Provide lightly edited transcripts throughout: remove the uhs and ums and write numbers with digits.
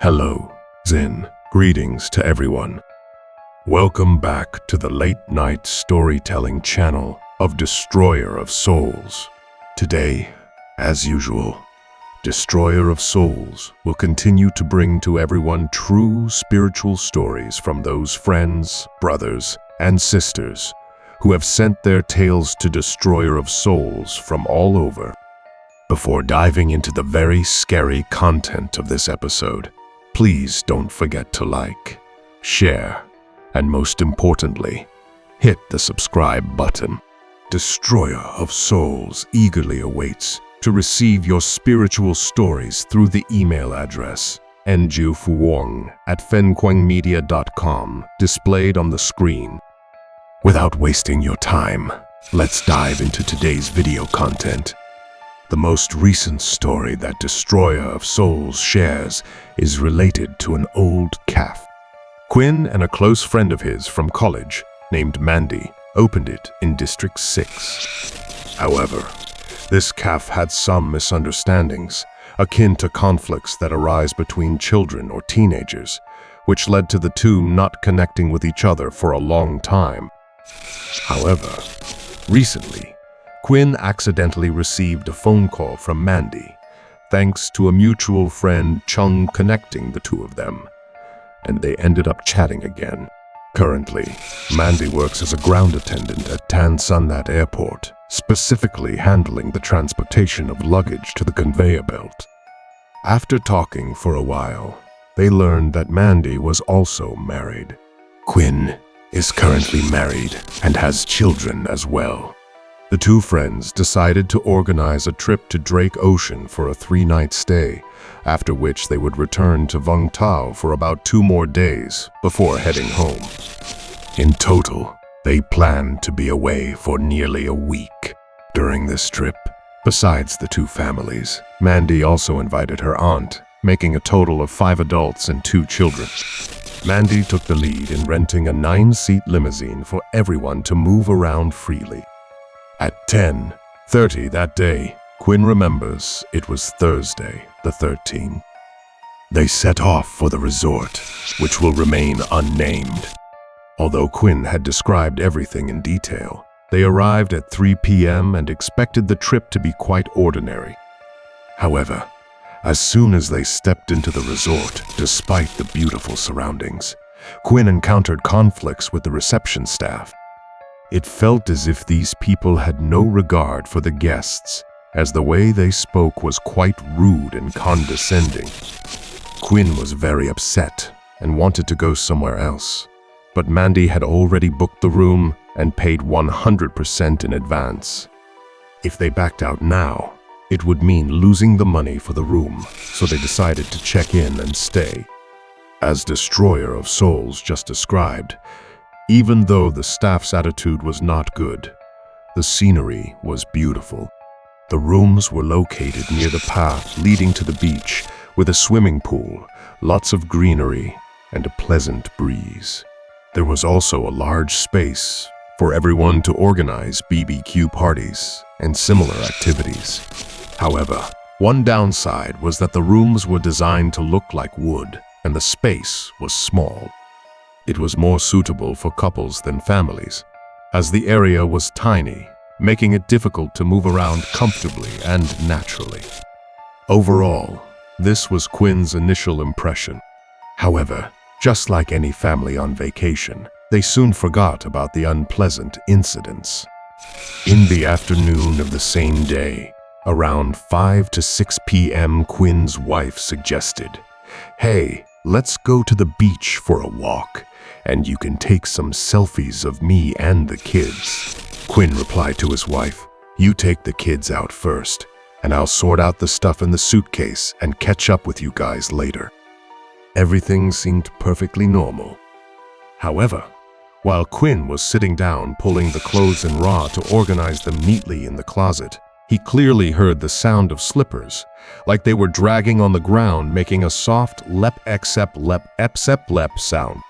Hello, Zen. Greetings to everyone. Welcome back to the late night storytelling channel of Destroyer of Souls. Today, as usual, Destroyer of Souls will continue to bring to everyone true spiritual stories from those friends, brothers, and sisters who have sent their tales to Destroyer of Souls from all over. Before diving into the very scary content of this episode, please don't forget to like, share, and most importantly, hit the subscribe button. Destroyer of Souls eagerly awaits to receive your spiritual stories through the email address njufuwong@fenquangmedia.com displayed on the screen. Without wasting your time, let's dive into today's video content. The most recent story that Destroyer of Souls shares is related to an old calf. Quinn and a close friend of his from college, named Mandy, opened it in District 6. However, this calf had some misunderstandings, akin to conflicts that arise between children or teenagers, which led to the two not connecting with each other for a long time. However, recently, Quinn accidentally received a phone call from Mandy, thanks to a mutual friend Chung connecting the two of them, and they ended up chatting again. Currently, Mandy works as a ground attendant at Tan Son Nhat Airport, specifically handling the transportation of luggage to the conveyor belt. After talking for a while, they learned that Mandy was also married. Quinn is currently married and has children as well. The two friends decided to organize a trip to Drake Ocean for a 3-night stay, after which they would return to Vung Tau for about 2 more days before heading home. In total, they planned to be away for nearly a week. During this trip, besides the two families, Mandy also invited her aunt, making a total of 5 adults and 2 children. Mandy took the lead in renting a 9-seat limousine for everyone to move around freely. At 10:30 that day, Quinn remembers it was Thursday, the 13th. They set off for the resort, which will remain unnamed. Although Quinn had described everything in detail, they arrived at 3 p.m. and expected the trip to be quite ordinary. However, as soon as they stepped into the resort, despite the beautiful surroundings, Quinn encountered conflicts with the reception staff. It felt as if these people had no regard for the guests, as the way they spoke was quite rude and condescending. Quinn was very upset and wanted to go somewhere else, but Mandy had already booked the room and paid 100% in advance. If they backed out now, it would mean losing the money for the room, so they decided to check in and stay. As Destroyer of Souls just described, even though the staff's attitude was not good, the scenery was beautiful. The rooms were located near the path leading to the beach, with a swimming pool, lots of greenery, and a pleasant breeze. There was also a large space for everyone to organize BBQ parties and similar activities. However, one downside was that the rooms were designed to look like wood, and the space was small. It was more suitable for couples than families, as the area was tiny, making it difficult to move around comfortably and naturally. Overall, this was Quinn's initial impression. However, just like any family on vacation, they soon forgot about the unpleasant incidents. In the afternoon of the same day, around 5 to 6 p.m., Quinn's wife suggested, "Hey, let's go to the beach for a walk, and you can take some selfies of me and the kids." Quinn replied to his wife, "You take the kids out first, and I'll sort out the stuff in the suitcase and catch up with you guys later." Everything seemed perfectly normal. However, while Quinn was sitting down pulling the clothes in raw to organize them neatly in the closet, he clearly heard the sound of slippers, like they were dragging on the ground, making a soft lep-except-lep-epsep-lep sound.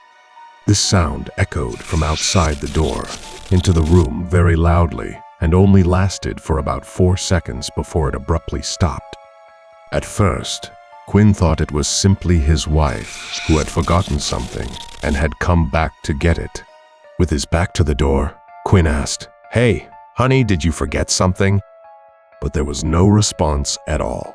This sound echoed from outside the door into the room very loudly and only lasted for about 4 seconds before it abruptly stopped. At first, Quinn thought it was simply his wife who had forgotten something and had come back to get it. With his back to the door, Quinn asked, "Hey, honey, did you forget something?" But there was no response at all.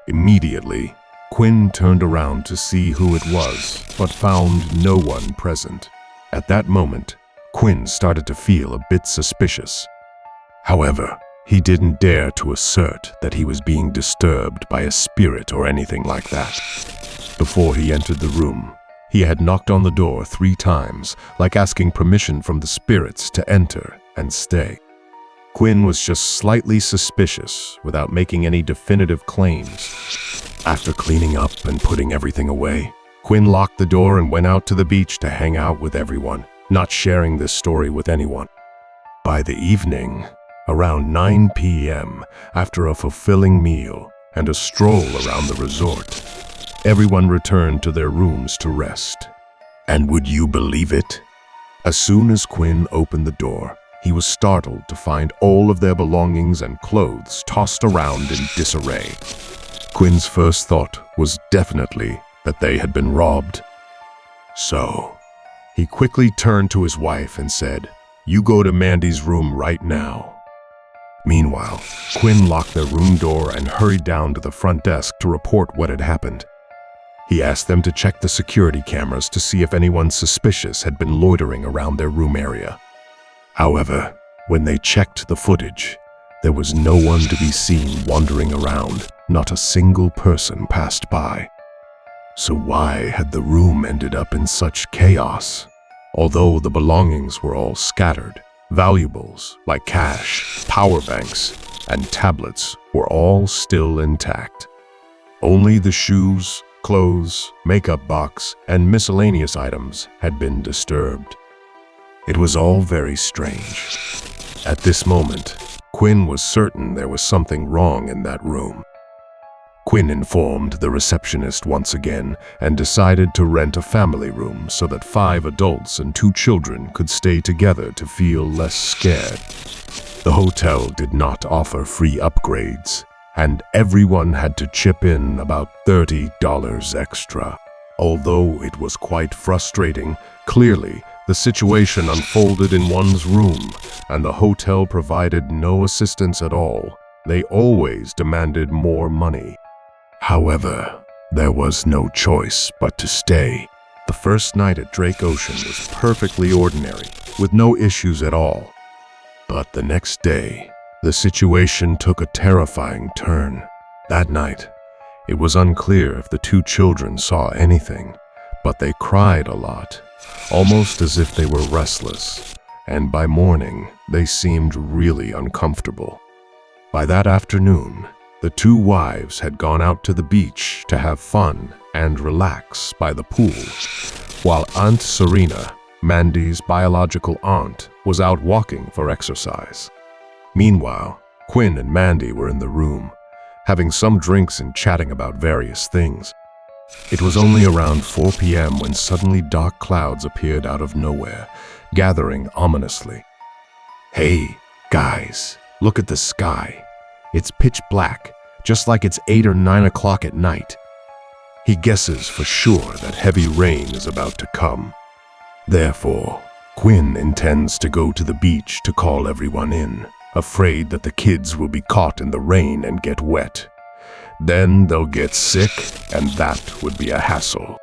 Immediately, Quinn turned around to see who it was, but found no one present. At that moment, Quinn started to feel a bit suspicious. However, he didn't dare to assert that he was being disturbed by a spirit or anything like that. Before he entered the room, he had knocked on the door 3 times, like asking permission from the spirits to enter and stay. Quinn was just slightly suspicious without making any definitive claims. After cleaning up and putting everything away, Quinn locked the door and went out to the beach to hang out with everyone, not sharing this story with anyone. By the evening, around 9 p.m., after a fulfilling meal and a stroll around the resort, everyone returned to their rooms to rest. And would you believe it? As soon as Quinn opened the door, he was startled to find all of their belongings and clothes tossed around in disarray. Quinn's first thought was definitely that they had been robbed. So, he quickly turned to his wife and said, "You go to Mandy's room right now." Meanwhile, Quinn locked their room door and hurried down to the front desk to report what had happened. He asked them to check the security cameras to see if anyone suspicious had been loitering around their room area. However, when they checked the footage, there was no one to be seen wandering around. Not a single person passed by. So why had the room ended up in such chaos? Although the belongings were all scattered, valuables like cash, power banks, and tablets were all still intact. Only the shoes, clothes, makeup box, and miscellaneous items had been disturbed. It was all very strange. At this moment, Quinn was certain there was something wrong in that room. Quinn informed the receptionist once again and decided to rent a family room so that 5 adults and 2 children could stay together to feel less scared. The hotel did not offer free upgrades, and everyone had to chip in about $30 extra. Although it was quite frustrating, clearly the situation unfolded in one's room, and the hotel provided no assistance at all. They always demanded more money. However, there was no choice but to stay. The first night at Drake Ocean was perfectly ordinary, with no issues at all. But the next day, the situation took a terrifying turn. That night, it was unclear if the 2 children saw anything, but they cried a lot, almost as if they were restless, and by morning, they seemed really uncomfortable. By that afternoon, the 2 wives had gone out to the beach to have fun and relax by the pool, while Aunt Serena, Mandy's biological aunt, was out walking for exercise. Meanwhile, Quinn and Mandy were in the room, having some drinks and chatting about various things. It was only around 4 p.m. when suddenly dark clouds appeared out of nowhere, gathering ominously. "Hey, guys, look at the sky. It's pitch black, just like it's 8 or 9 o'clock at night." He guesses for sure that heavy rain is about to come. Therefore, Quinn intends to go to the beach to call everyone in, afraid that the kids will be caught in the rain and get wet. Then they'll get sick, and that would be a hassle.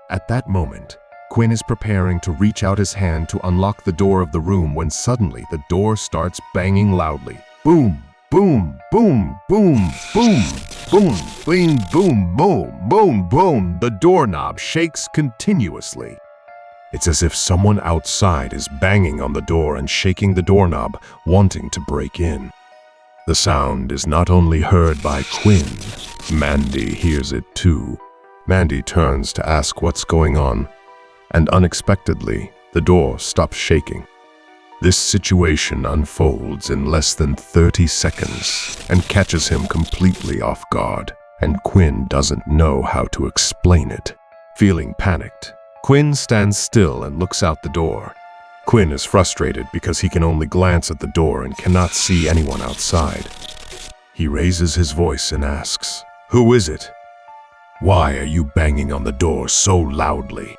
At that moment, Quinn is preparing to reach out his hand to unlock the door of the room when suddenly the door starts banging loudly. Boom! Boom, boom, boom, boom, boom, boom, boom, boom, boom, boom. The doorknob shakes continuously. It's as if someone outside is banging on the door and shaking the doorknob, wanting to break in. The sound is not only heard by Quinn, Mandy hears it too. Mandy turns to ask what's going on, and unexpectedly, the door stops shaking. This situation unfolds in less than 30 seconds and catches him completely off guard, and Quinn doesn't know how to explain it. Feeling panicked, Quinn stands still and looks out the door. Quinn is frustrated because he can only glance at the door and cannot see anyone outside. He raises his voice and asks, "Who is it?" Why are you banging on the door so loudly?"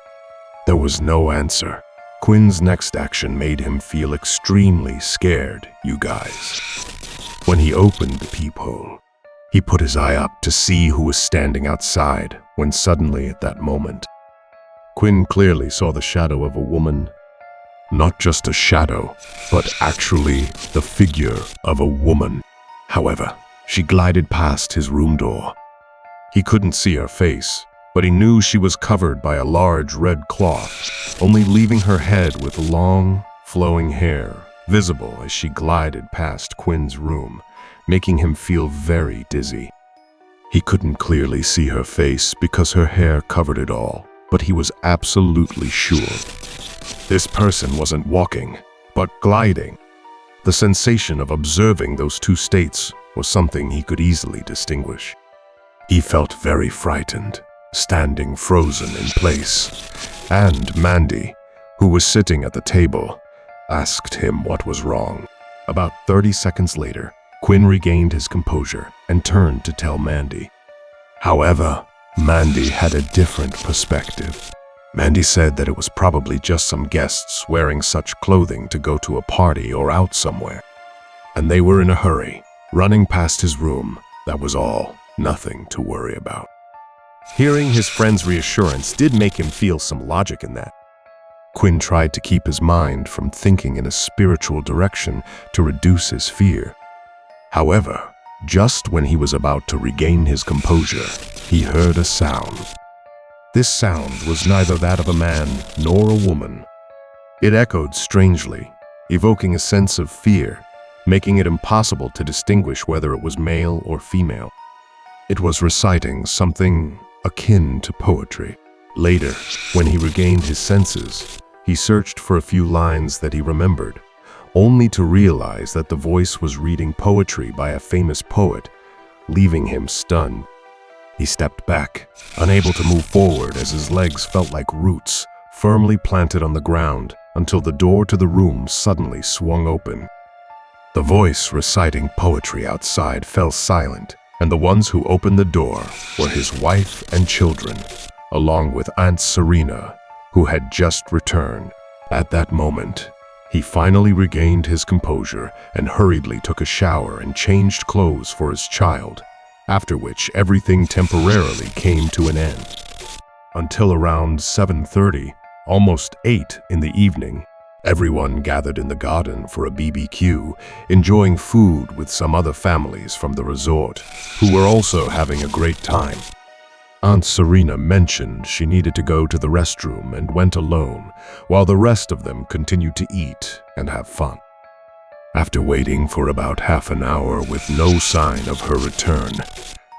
There was no answer. Quinn's next action made him feel extremely scared, you guys. When he opened the peephole, he put his eye up to see who was standing outside, when suddenly at that moment, Quinn clearly saw the shadow of a woman. Not just a shadow, but actually the figure of a woman. However, she glided past his room door. He couldn't see her face, but he knew she was covered by a large red cloth, only leaving her head with long, flowing hair visible as she glided past Quinn's room, making him feel very dizzy. He couldn't clearly see her face because her hair covered it all, but he was absolutely sure this person wasn't walking, but gliding. The sensation of observing those two states was something he could easily distinguish. He felt very frightened, standing frozen in place, and Mandy, who was sitting at the table, asked him what was wrong. About 30 seconds later, Quinn regained his composure and turned to tell Mandy. However, Mandy had a different perspective. Mandy said that it was probably just some guests wearing such clothing to go to a party or out somewhere. And they were in a hurry, running past his room. That was all, nothing to worry about. Hearing his friend's reassurance did make him feel some logic in that. Quinn tried to keep his mind from thinking in a spiritual direction to reduce his fear. However, just when he was about to regain his composure, he heard a sound. This sound was neither that of a man nor a woman. It echoed strangely, evoking a sense of fear, making it impossible to distinguish whether it was male or female. It was reciting something akin to poetry. Later, when he regained his senses, he searched for a few lines that he remembered, only to realize that the voice was reading poetry by a famous poet, leaving him stunned. He stepped back, unable to move forward as his legs felt like roots, firmly planted on the ground, until the door to the room suddenly swung open. The voice reciting poetry outside fell silent, and the ones who opened the door were his wife and children, along with Aunt Serena, who had just returned. At that moment, he finally regained his composure and hurriedly took a shower and changed clothes for his child, after which everything temporarily came to an end. Until around 7:30, almost 8 in the evening, everyone gathered in the garden for a BBQ, enjoying food with some other families from the resort, who were also having a great time. Aunt Serena mentioned she needed to go to the restroom and went alone, while the rest of them continued to eat and have fun. After waiting for about half an hour with no sign of her return,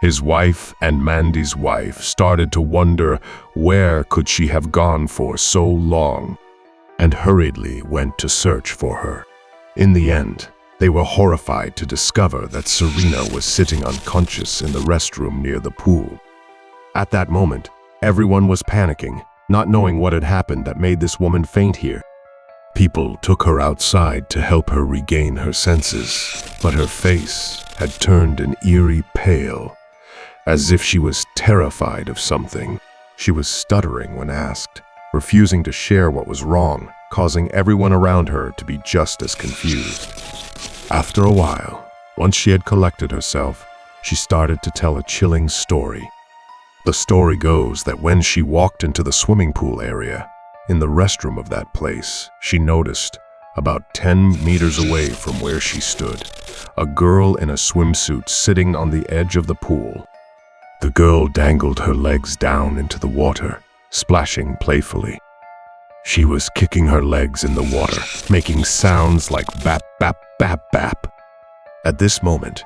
his wife and Mandy's wife started to wonder where could she have gone for so long, and hurriedly went to search for her. In the end, they were horrified to discover that Serena was sitting unconscious in the restroom near the pool. At that moment, everyone was panicking, not knowing what had happened that made this woman faint here. People took her outside to help her regain her senses, but her face had turned an eerie pale, as if she was terrified of something. She was stuttering when asked, refusing to share what was wrong, causing everyone around her to be just as confused. After a while, once she had collected herself, she started to tell a chilling story. The story goes that when she walked into the swimming pool area, in the restroom of that place, she noticed, about 10 meters away from where she stood, a girl in a swimsuit sitting on the edge of the pool. The girl dangled her legs down into the water, splashing playfully. She was kicking her legs in the water, making sounds like bap, bap, bap, bap. At this moment,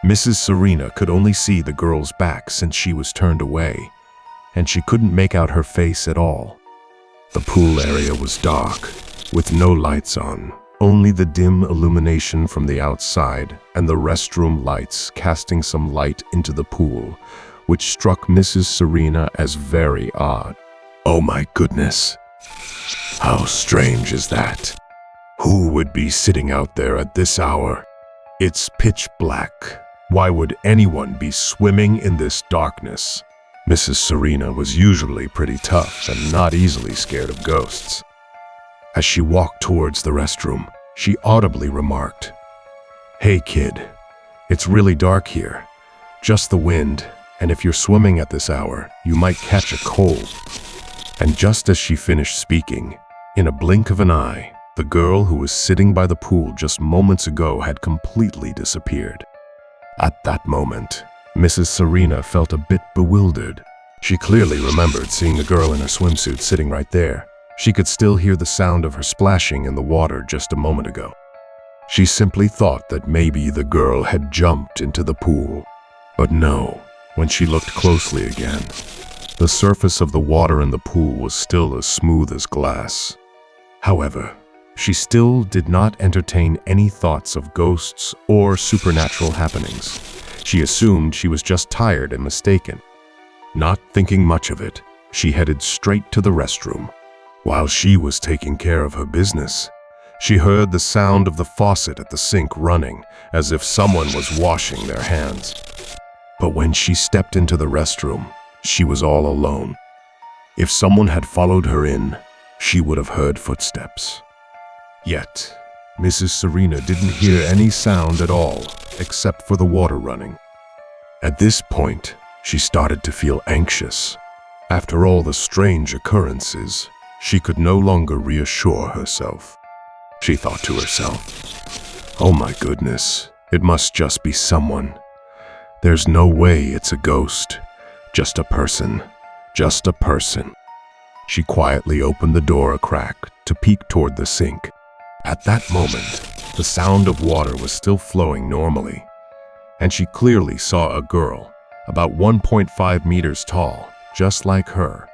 Mrs. Serena could only see the girl's back since she was turned away, and she couldn't make out her face at all. The pool area was dark, with no lights on, only the dim illumination from the outside and the restroom lights casting some light into the pool, which struck Mrs. Serena as very odd. Oh my goodness! How strange is that? Who would be sitting out there at this hour? It's pitch black. Why would anyone be swimming in this darkness? Mrs. Serena was usually pretty tough and not easily scared of ghosts. As she walked towards the restroom, she audibly remarked, "Hey kid, it's really dark here. Just the wind, and if you're swimming at this hour, you might catch a cold." And just as she finished speaking, in a blink of an eye, the girl who was sitting by the pool just moments ago had completely disappeared. At that moment, Mrs. Serena felt a bit bewildered. She clearly remembered seeing the girl in her swimsuit sitting right there. She could still hear the sound of her splashing in the water just a moment ago. She simply thought that maybe the girl had jumped into the pool. But no, when she looked closely again, the surface of the water in the pool was still as smooth as glass. However, she still did not entertain any thoughts of ghosts or supernatural happenings. She assumed she was just tired and mistaken. Not thinking much of it, she headed straight to the restroom. While she was taking care of her business, she heard the sound of the faucet at the sink running, as if someone was washing their hands. But when she stepped into the restroom, she was all alone. If someone had followed her in, she would have heard footsteps. Yet, Mrs. Serena didn't hear any sound at all, except for the water running. At this point, she started to feel anxious. After all the strange occurrences, she could no longer reassure herself. She thought to herself, "Oh my goodness, it must just be someone. There's no way it's a ghost. Just a person. Just a person." She quietly opened the door a crack to peek toward the sink. At that moment, the sound of water was still flowing normally, and she clearly saw a girl, about 1.5 meters tall, just like her,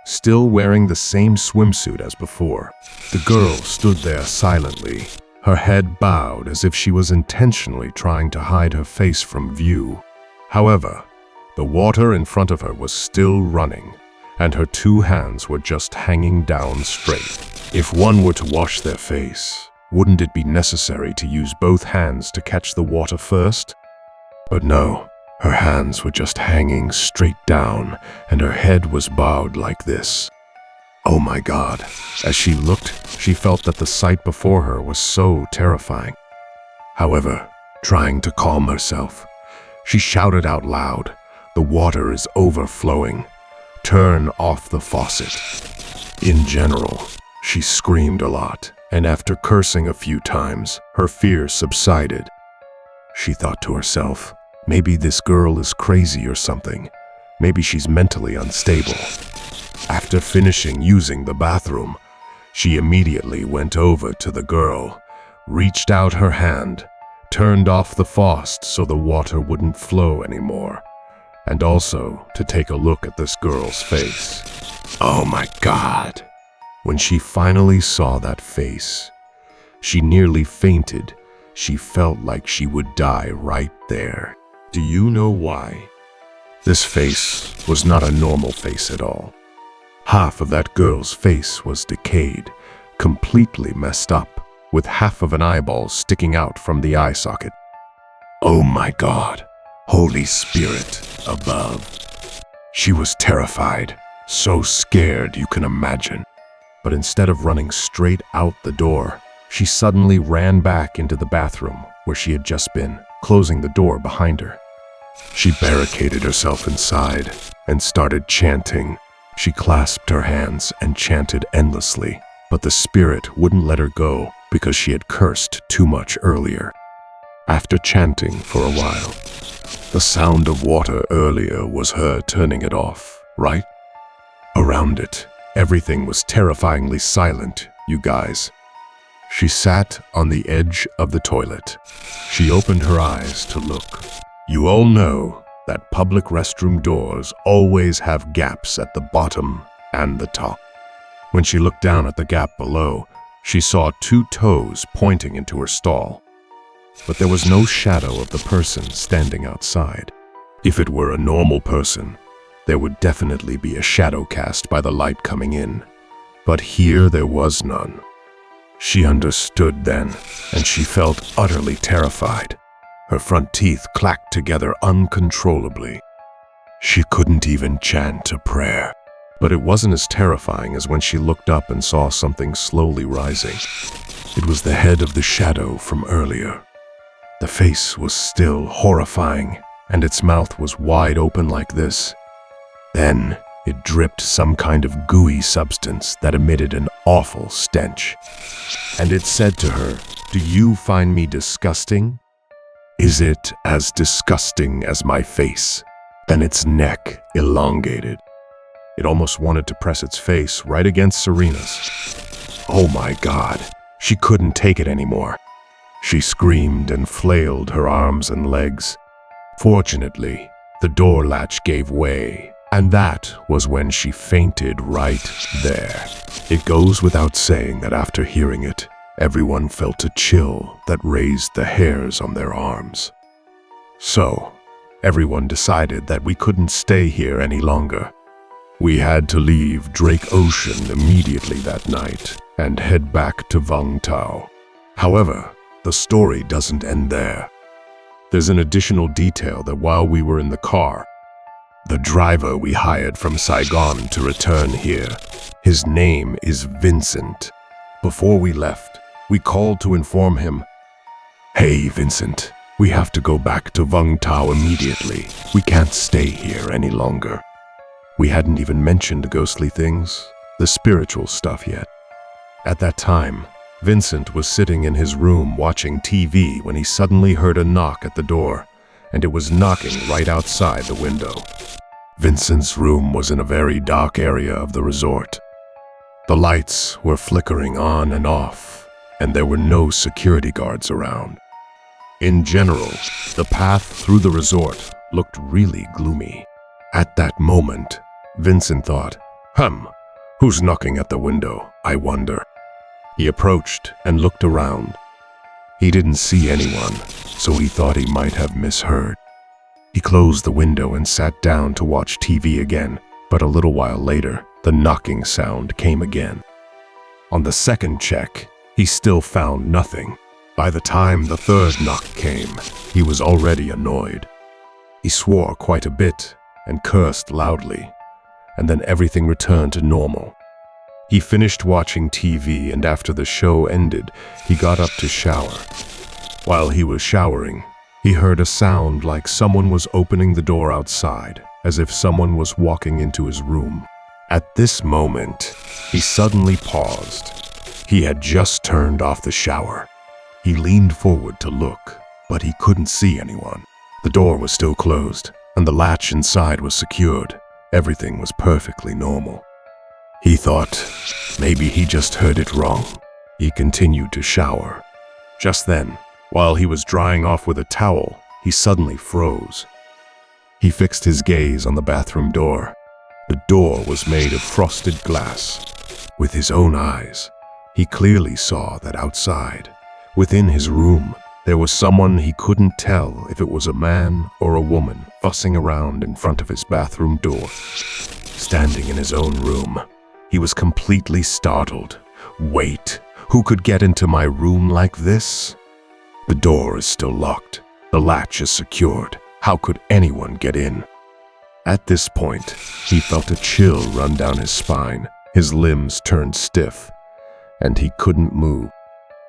still wearing the same swimsuit as before. The girl stood there silently, her head bowed as if she was intentionally trying to hide her face from view. However, the water in front of her was still running, and her two hands were just hanging down straight. If one were to wash their face, wouldn't it be necessary to use both hands to catch the water first? But no, her hands were just hanging straight down, and her head was bowed like this. Oh my God! As she looked, she felt that the sight before her was so terrifying. However, trying to calm herself, she shouted out loud, "The water is overflowing. Turn off the faucet." In general, she screamed a lot, and after cursing a few times, her fear subsided. She thought to herself, maybe this girl is crazy or something. Maybe she's mentally unstable. After finishing using the bathroom, she immediately went over to the girl, reached out her hand, turned off the faucet so the water wouldn't flow anymore, and also to take a look at this girl's face. Oh my God! When she finally saw that face, she nearly fainted. She felt like she would die right there. Do you know why? This face was not a normal face at all. Half of that girl's face was decayed, completely messed up, with half of an eyeball sticking out from the eye socket. Oh my God! Holy Spirit above! She was terrified, so scared you can imagine. But instead of running straight out the door, she suddenly ran back into the bathroom where she had just been, closing the door behind her. She barricaded herself inside and started chanting. She clasped her hands and chanted endlessly, but the spirit wouldn't let her go because she had cursed too much earlier. After chanting for a while, the sound of water earlier was her turning it off, right? Around it, everything was terrifyingly silent, you guys. She sat on the edge of the toilet. She opened her eyes to look. You all know that public restroom doors always have gaps at the bottom and the top. When she looked down at the gap below, she saw 2 toes pointing into her stall. But there was no shadow of the person standing outside. If it were a normal person, there would definitely be a shadow cast by the light coming in. But here there was none. She understood then, and she felt utterly terrified. Her front teeth clacked together uncontrollably. She couldn't even chant a prayer. But it wasn't as terrifying as when she looked up and saw something slowly rising. It was the head of the shadow from earlier. The face was still horrifying, and its mouth was wide open like this. Then it dripped some kind of gooey substance that emitted an awful stench. And it said to her, "Do you find me disgusting? Is it as disgusting as my face?" Then its neck elongated. It almost wanted to press its face right against Serena's. Oh my God, she couldn't take it anymore. She screamed and flailed her arms and legs. Fortunately, the door latch gave way, and that was when she fainted right there. It goes without saying that after hearing it, everyone felt a chill that raised the hairs on their arms. So, everyone decided that we couldn't stay here any longer. We had to leave Drake Ocean immediately that night and head back to Vung Tau. However, the story doesn't end there. There's an additional detail that while we were in the car, the driver we hired from Saigon to return here, his name is Vincent. Before we left, we called to inform him, "Hey Vincent, we have to go back to Vung Tau immediately. We can't stay here any longer." We hadn't even mentioned the ghostly things, the spiritual stuff yet. At that time, Vincent was sitting in his room watching TV when he suddenly heard a knock at the door, and it was knocking right outside the window. Vincent's room was in a very dark area of the resort. The lights were flickering on and off, and there were no security guards around. In general, the path through the resort looked really gloomy. At that moment, Vincent thought, who's knocking at the window, I wonder?" He approached and looked around. He didn't see anyone, so he thought he might have misheard. He closed the window and sat down to watch TV again, but a little while later, the knocking sound came again. On the second check, he still found nothing. By the time the third knock came, he was already annoyed. He swore quite a bit and cursed loudly, and then everything returned to normal. He finished watching TV, and after the show ended, he got up to shower. While he was showering, he heard a sound like someone was opening the door outside, as if someone was walking into his room. At this moment, he suddenly paused. He had just turned off the shower. He leaned forward to look, but he couldn't see anyone. The door was still closed, and the latch inside was secured. Everything was perfectly normal. He thought, maybe he just heard it wrong. He continued to shower. Just then, while he was drying off with a towel, he suddenly froze. He fixed his gaze on the bathroom door. The door was made of frosted glass. With his own eyes, he clearly saw that outside, within his room, there was someone he couldn't tell if it was a man or a woman fussing around in front of his bathroom door. Standing in his own room, he was completely startled. Wait, who could get into my room like this? The door is still locked. The latch is secured. How could anyone get in? At this point, he felt a chill run down his spine. His limbs turned stiff, and he couldn't move.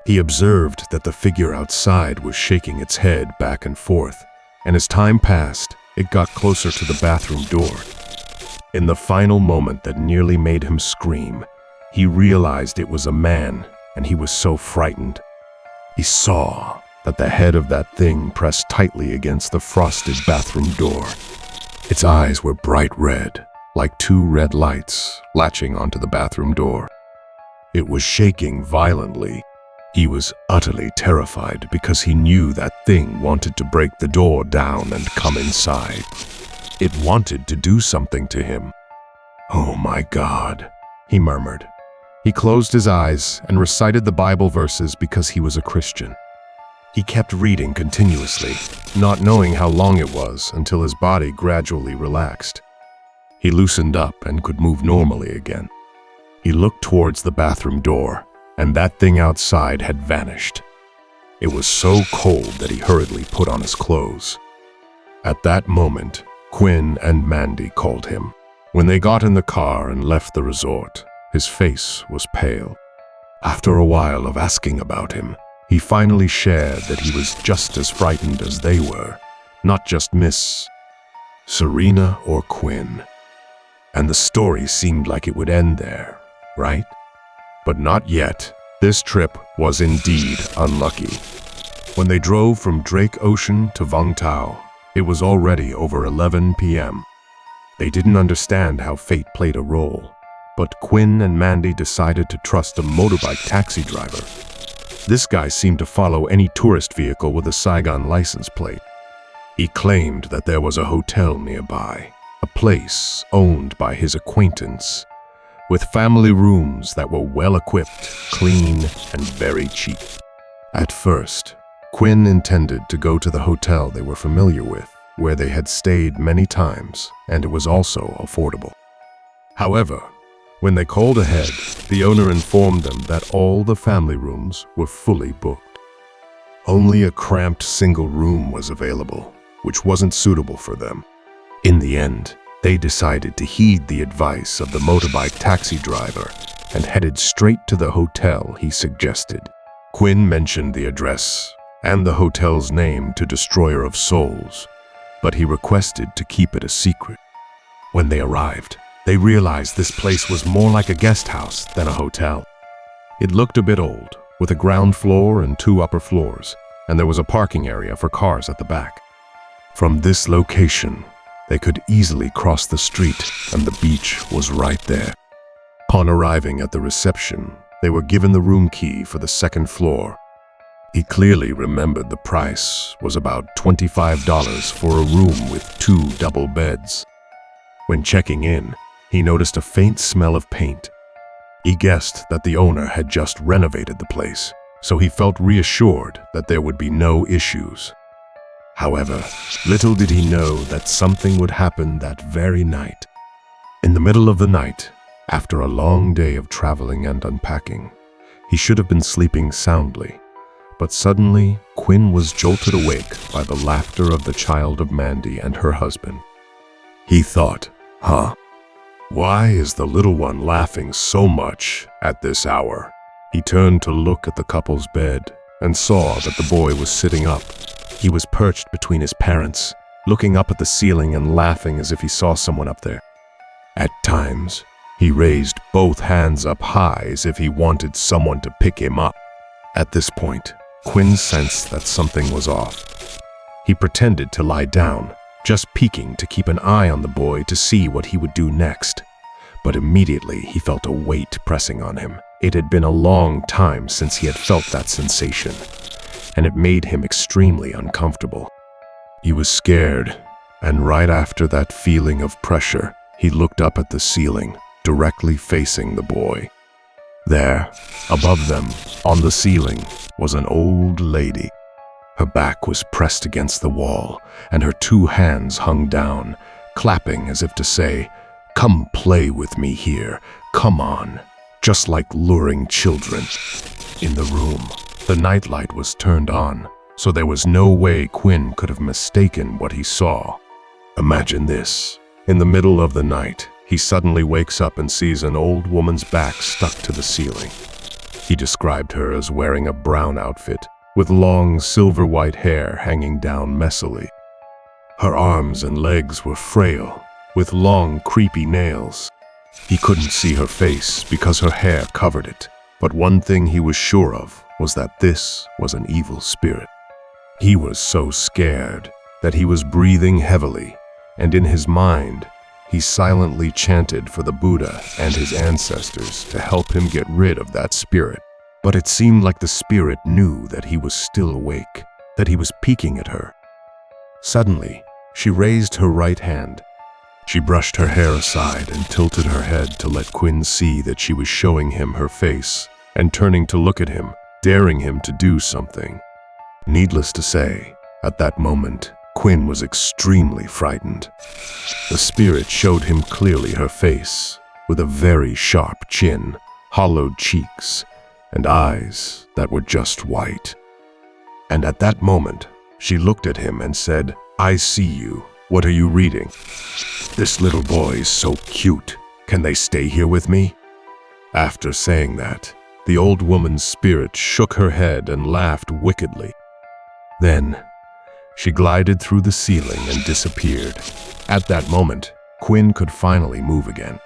He observed that the figure outside was shaking its head back and forth, and as time passed, it got closer to the bathroom door. In the final moment that nearly made him scream, he realized it was a man, and he was so frightened. He saw that the head of that thing pressed tightly against the frosted bathroom door. Its eyes were bright red, like two red lights latching onto the bathroom door. It was shaking violently. He was utterly terrified because he knew that thing wanted to break the door down and come inside. It wanted to do something to him. "Oh my God," he murmured. He closed his eyes and recited the Bible verses because he was a Christian. He kept reading continuously, not knowing how long it was until his body gradually relaxed. He loosened up and could move normally again. He looked towards the bathroom door, and that thing outside had vanished. It was so cold that he hurriedly put on his clothes. At that moment, Quinn and Mandy called him. When they got in the car and left the resort, his face was pale. After a while of asking about him, he finally shared that he was just as frightened as they were, not just Miss Serena or Quinn. And the story seemed like it would end there, right? But not yet. This trip was indeed unlucky. When they drove from Drake Ocean to Vung Tau, it was already over 11 p.m. They didn't understand how fate played a role, but Quinn and Mandy decided to trust a motorbike taxi driver. This guy seemed to follow any tourist vehicle with a Saigon license plate. He claimed that there was a hotel nearby, a place owned by his acquaintance, with family rooms that were well-equipped, clean, and very cheap. At first, Quinn intended to go to the hotel they were familiar with, where they had stayed many times, and it was also affordable. However, when they called ahead, the owner informed them that all the family rooms were fully booked. Only a cramped single room was available, which wasn't suitable for them. In the end, they decided to heed the advice of the motorbike taxi driver and headed straight to the hotel he suggested. Quinn mentioned the address and the hotel's name to Destroyer of Souls, but he requested to keep it a secret. When they arrived, they realized this place was more like a guest house than a hotel. It looked a bit old, with a ground floor and 2 upper floors, and there was a parking area for cars at the back. From this location, they could easily cross the street, and the beach was right there. Upon arriving at the reception, they were given the room key for the 2nd floor. He clearly remembered the price was about $25 for a room with 2 double beds. When checking in, he noticed a faint smell of paint. He guessed that the owner had just renovated the place, so he felt reassured that there would be no issues. However, little did he know that something would happen that very night. In the middle of the night, after a long day of traveling and unpacking, he should have been sleeping soundly. But suddenly, Quinn was jolted awake by the laughter of the child of Mandy and her husband. He thought, why is the little one laughing so much at this hour? He turned to look at the couple's bed and saw that the boy was sitting up. He was perched between his parents, looking up at the ceiling and laughing as if he saw someone up there. At times, he raised both hands up high as if he wanted someone to pick him up. At this point, Quinn sensed that something was off. He pretended to lie down, just peeking to keep an eye on the boy to see what he would do next. But immediately he felt a weight pressing on him. It had been a long time since he had felt that sensation, and it made him extremely uncomfortable. He was scared, and right after that feeling of pressure, he looked up at the ceiling, directly facing the boy. There, above them, on the ceiling, was an old lady. Her back was pressed against the wall, and her 2 hands hung down, clapping as if to say, "Come play with me here, come on," just like luring children. In the room, the nightlight was turned on, so there was no way Quinn could have mistaken what he saw. Imagine this. In the middle of the night, he suddenly wakes up and sees an old woman's back stuck to the ceiling. He described her as wearing a brown outfit, with long silver-white hair hanging down messily. Her arms and legs were frail, with long, creepy nails. He couldn't see her face because her hair covered it, but one thing he was sure of was that this was an evil spirit. He was so scared that he was breathing heavily, and in his mind, he silently chanted for the Buddha and his ancestors to help him get rid of that spirit. But it seemed like the spirit knew that he was still awake, that he was peeking at her. Suddenly, she raised her right hand. She brushed her hair aside and tilted her head to let Quinn see that she was showing him her face and turning to look at him, daring him to do something. Needless to say, at that moment, Quinn was extremely frightened. The spirit showed him clearly her face, with a very sharp chin, hollowed cheeks, and eyes that were just white. And at that moment, she looked at him and said, "I see you. What are you reading? This little boy is so cute. Can they stay here with me? After saying that, the old woman's spirit shook her head and laughed wickedly. Then, she glided through the ceiling and disappeared. At that moment, Quinn could finally move again.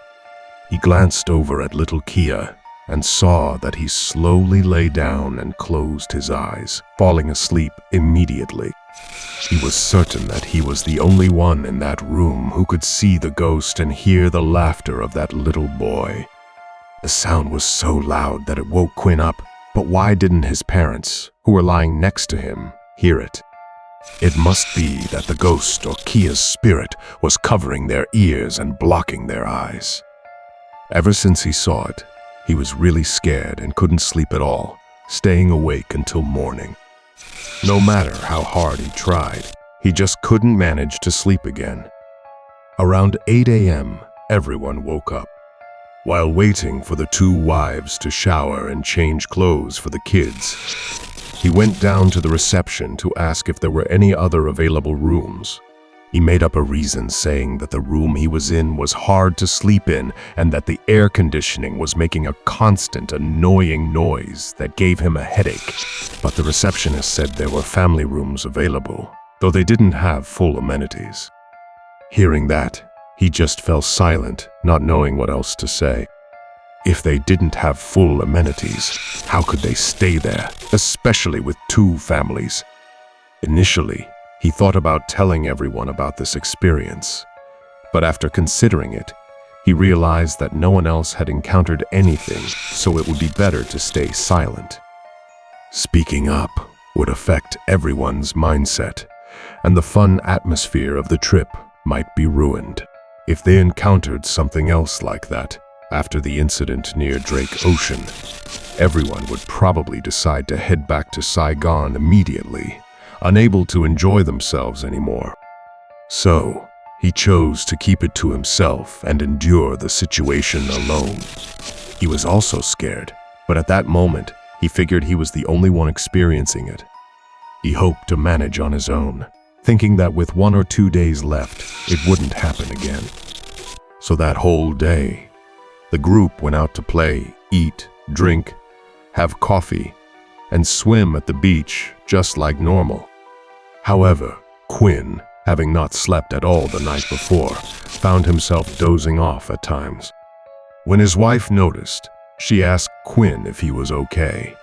He glanced over at little Kia and saw that he slowly lay down and closed his eyes, falling asleep immediately. He was certain that he was the only one in that room who could see the ghost and hear the laughter of that little boy. The sound was so loud that it woke Quinn up, but why didn't his parents, who were lying next to him, hear it? It must be that the ghost or Kia's spirit was covering their ears and blocking their eyes. Ever since he saw it, he was really scared and couldn't sleep at all, staying awake until morning. No matter how hard he tried, he just couldn't manage to sleep again. Around 8 a.m., everyone woke up. While waiting for the two wives to shower and change clothes for the kids, he went down to the reception to ask if there were any other available rooms. He made up a reason saying that the room he was in was hard to sleep in and that the air conditioning was making a constant, annoying noise that gave him a headache. But the receptionist said there were family rooms available, though they didn't have full amenities. Hearing that, he just fell silent, not knowing what else to say. If they didn't have full amenities, how could they stay there, especially with two families? Initially, he thought about telling everyone about this experience, but after considering it, he realized that no one else had encountered anything, so it would be better to stay silent. Speaking up would affect everyone's mindset, and the fun atmosphere of the trip might be ruined. If they encountered something else like that after the incident near Drake Ocean, everyone would probably decide to head back to Saigon immediately, unable to enjoy themselves anymore. So, he chose to keep it to himself and endure the situation alone. He was also scared, but at that moment, he figured he was the only one experiencing it. He hoped to manage on his own, thinking that with 1 or 2 days left, it wouldn't happen again. So that whole day, the group went out to play, eat, drink, have coffee, and swim at the beach just like normal. However, Quinn, having not slept at all the night before, found himself dozing off at times. When his wife noticed, she asked Quinn if he was okay,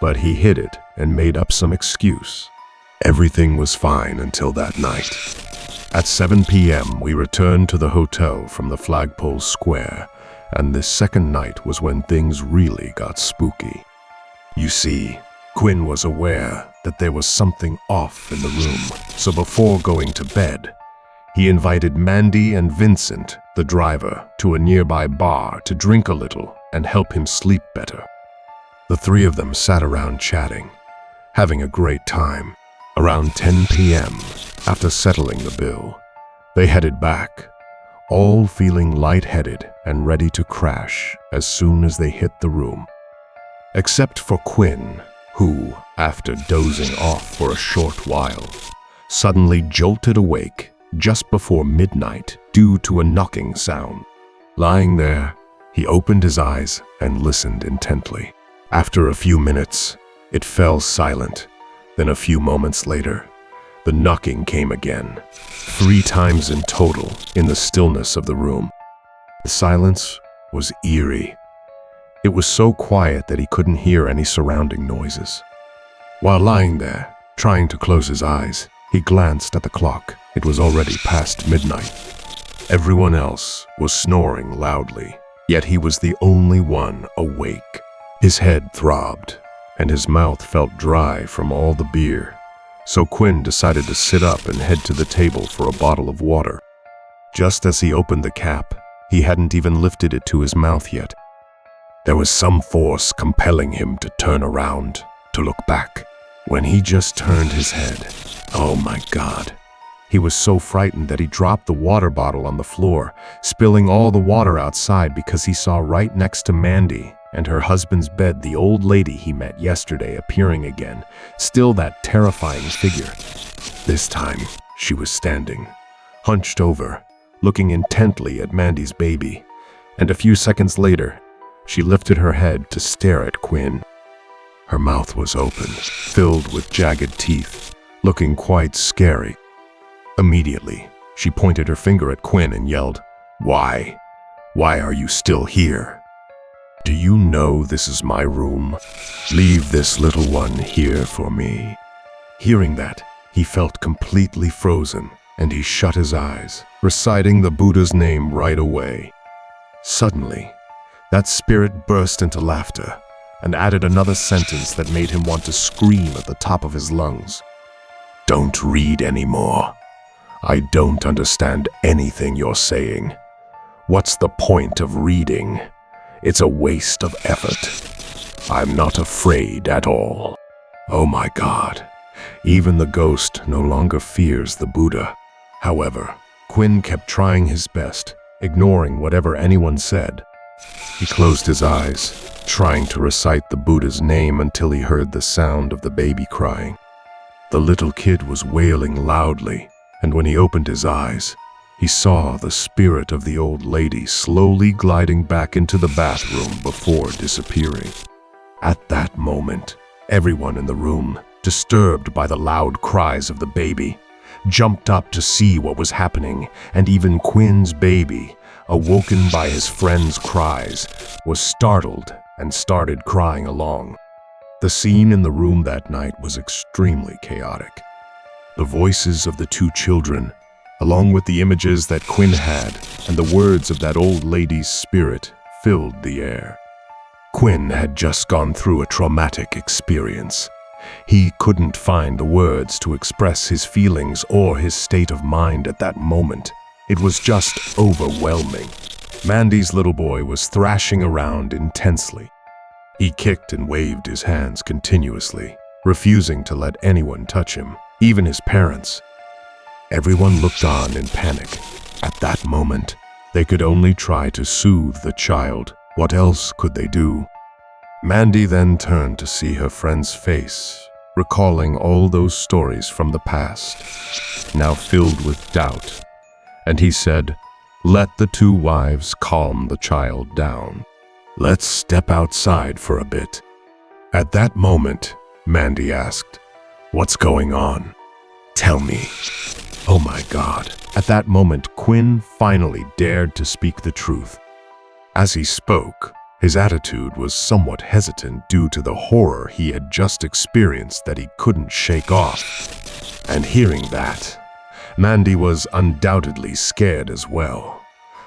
but he hid it and made up some excuse. Everything was fine until that night. At 7 p.m., we returned to the hotel from the Flagpole Square, and this second night was when things really got spooky. You see, Quinn was aware that there was something off in the room, so before going to bed, he invited Mandy and Vincent, the driver, to a nearby bar to drink a little and help him sleep better. The three of them sat around chatting, having a great time. Around 10 p.m., after settling the bill, they headed back, all feeling lightheaded and ready to crash as soon as they hit the room. Except for Quinn, who, after dozing off for a short while, suddenly jolted awake just before midnight due to a knocking sound. Lying there, he opened his eyes and listened intently. After a few minutes, it fell silent. Then a few moments later, the knocking came again, 3 times in total in the stillness of the room. The silence was eerie. It was so quiet that he couldn't hear any surrounding noises. While lying there, trying to close his eyes, he glanced at the clock. It was already past midnight. Everyone else was snoring loudly, yet he was the only one awake. His head throbbed, and his mouth felt dry from all the beer. So Quinn decided to sit up and head to the table for a bottle of water. Just as he opened the cap, he hadn't even lifted it to his mouth yet. There was some force compelling him to turn around, to look back. When he just turned his head, oh my God. He was so frightened that he dropped the water bottle on the floor, spilling all the water outside because he saw right next to Mandy and her husband's bed the old lady he met yesterday appearing again, still that terrifying figure. This time, she was standing, hunched over, looking intently at Mandy's baby, and a few seconds later, she lifted her head to stare at Quinn. Her mouth was open, filled with jagged teeth, looking quite scary. Immediately, she pointed her finger at Quinn and yelled, "Why? Why are you still here? Do you know this is my room? Leave this little one here for me." Hearing that, he felt completely frozen, and he shut his eyes, reciting the Buddha's name right away. Suddenly, that spirit burst into laughter and added another sentence that made him want to scream at the top of his lungs. "Don't read anymore. I don't understand anything you're saying. What's the point of reading? It's a waste of effort. I'm not afraid at all." Oh my God. Even the ghost no longer fears the Buddha. However, Quinn kept trying his best, ignoring whatever anyone said. He closed his eyes, trying to recite the Buddha's name until he heard the sound of the baby crying. The little kid was wailing loudly, and when he opened his eyes, he saw the spirit of the old lady slowly gliding back into the bathroom before disappearing. At that moment, everyone in the room, disturbed by the loud cries of the baby, jumped up to see what was happening, and even Quinn's baby, awoken by his friend's cries, was startled and started crying along. The scene in the room that night was extremely chaotic. The voices of the two children, along with the images that Quinn had and the words of that old lady's spirit, filled the air. Quinn had just gone through a traumatic experience. He couldn't find the words to express his feelings or his state of mind at that moment. It was just overwhelming. Mandy's little boy was thrashing around intensely. He kicked and waved his hands continuously, refusing to let anyone touch him, even his parents. Everyone looked on in panic. At that moment, they could only try to soothe the child. What else could they do? Mandy then turned to see her friend's face, recalling all those stories from the past, now filled with doubt. And he said, "Let the two wives calm the child down. Let's step outside for a bit." At that moment, Mandy asked, "What's going on? Tell me." Oh my God. At that moment, Quinn finally dared to speak the truth. As he spoke, his attitude was somewhat hesitant due to the horror he had just experienced that he couldn't shake off. And hearing that, Mandy was undoubtedly scared as well.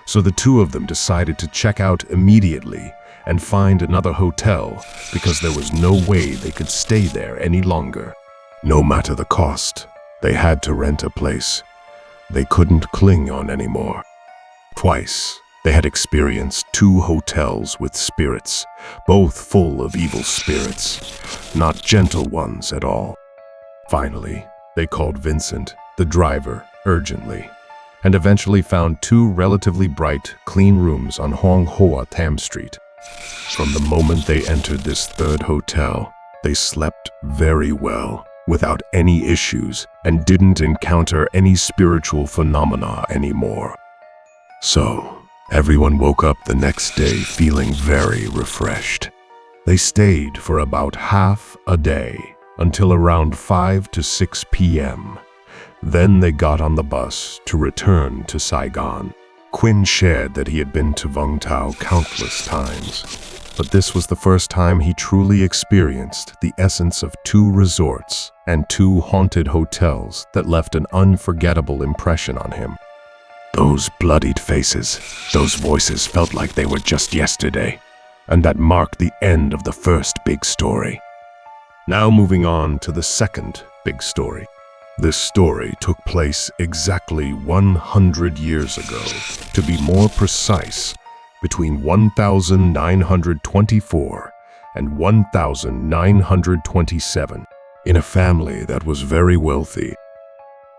So the two of them decided to check out immediately and find another hotel because there was no way they could stay there any longer. No matter the cost, they had to rent a place. They couldn't cling on anymore. Twice, they had experienced 2 hotels with spirits, both full of evil spirits, not gentle ones at all. Finally, they called Vincent, the driver, urgently, and eventually found 2 relatively bright, clean rooms on Hong Hoa Tam Street. From the moment they entered this 3rd hotel, they slept very well, without any issues, and didn't encounter any spiritual phenomena anymore. So, everyone woke up the next day feeling very refreshed. They stayed for about half a day, until around 5 to 6 p.m. Then they got on the bus to return to Saigon. Quinn shared that he had been to Vung Tau countless times, but this was the first time he truly experienced the essence of 2 resorts and 2 haunted hotels that left an unforgettable impression on him. Those bloodied faces, those voices felt like they were just yesterday, and that marked the end of the first big story. Now moving on to the second big story. This story took place exactly 100 years ago, to be more precise, between 1924 and 1927, in a family that was very wealthy.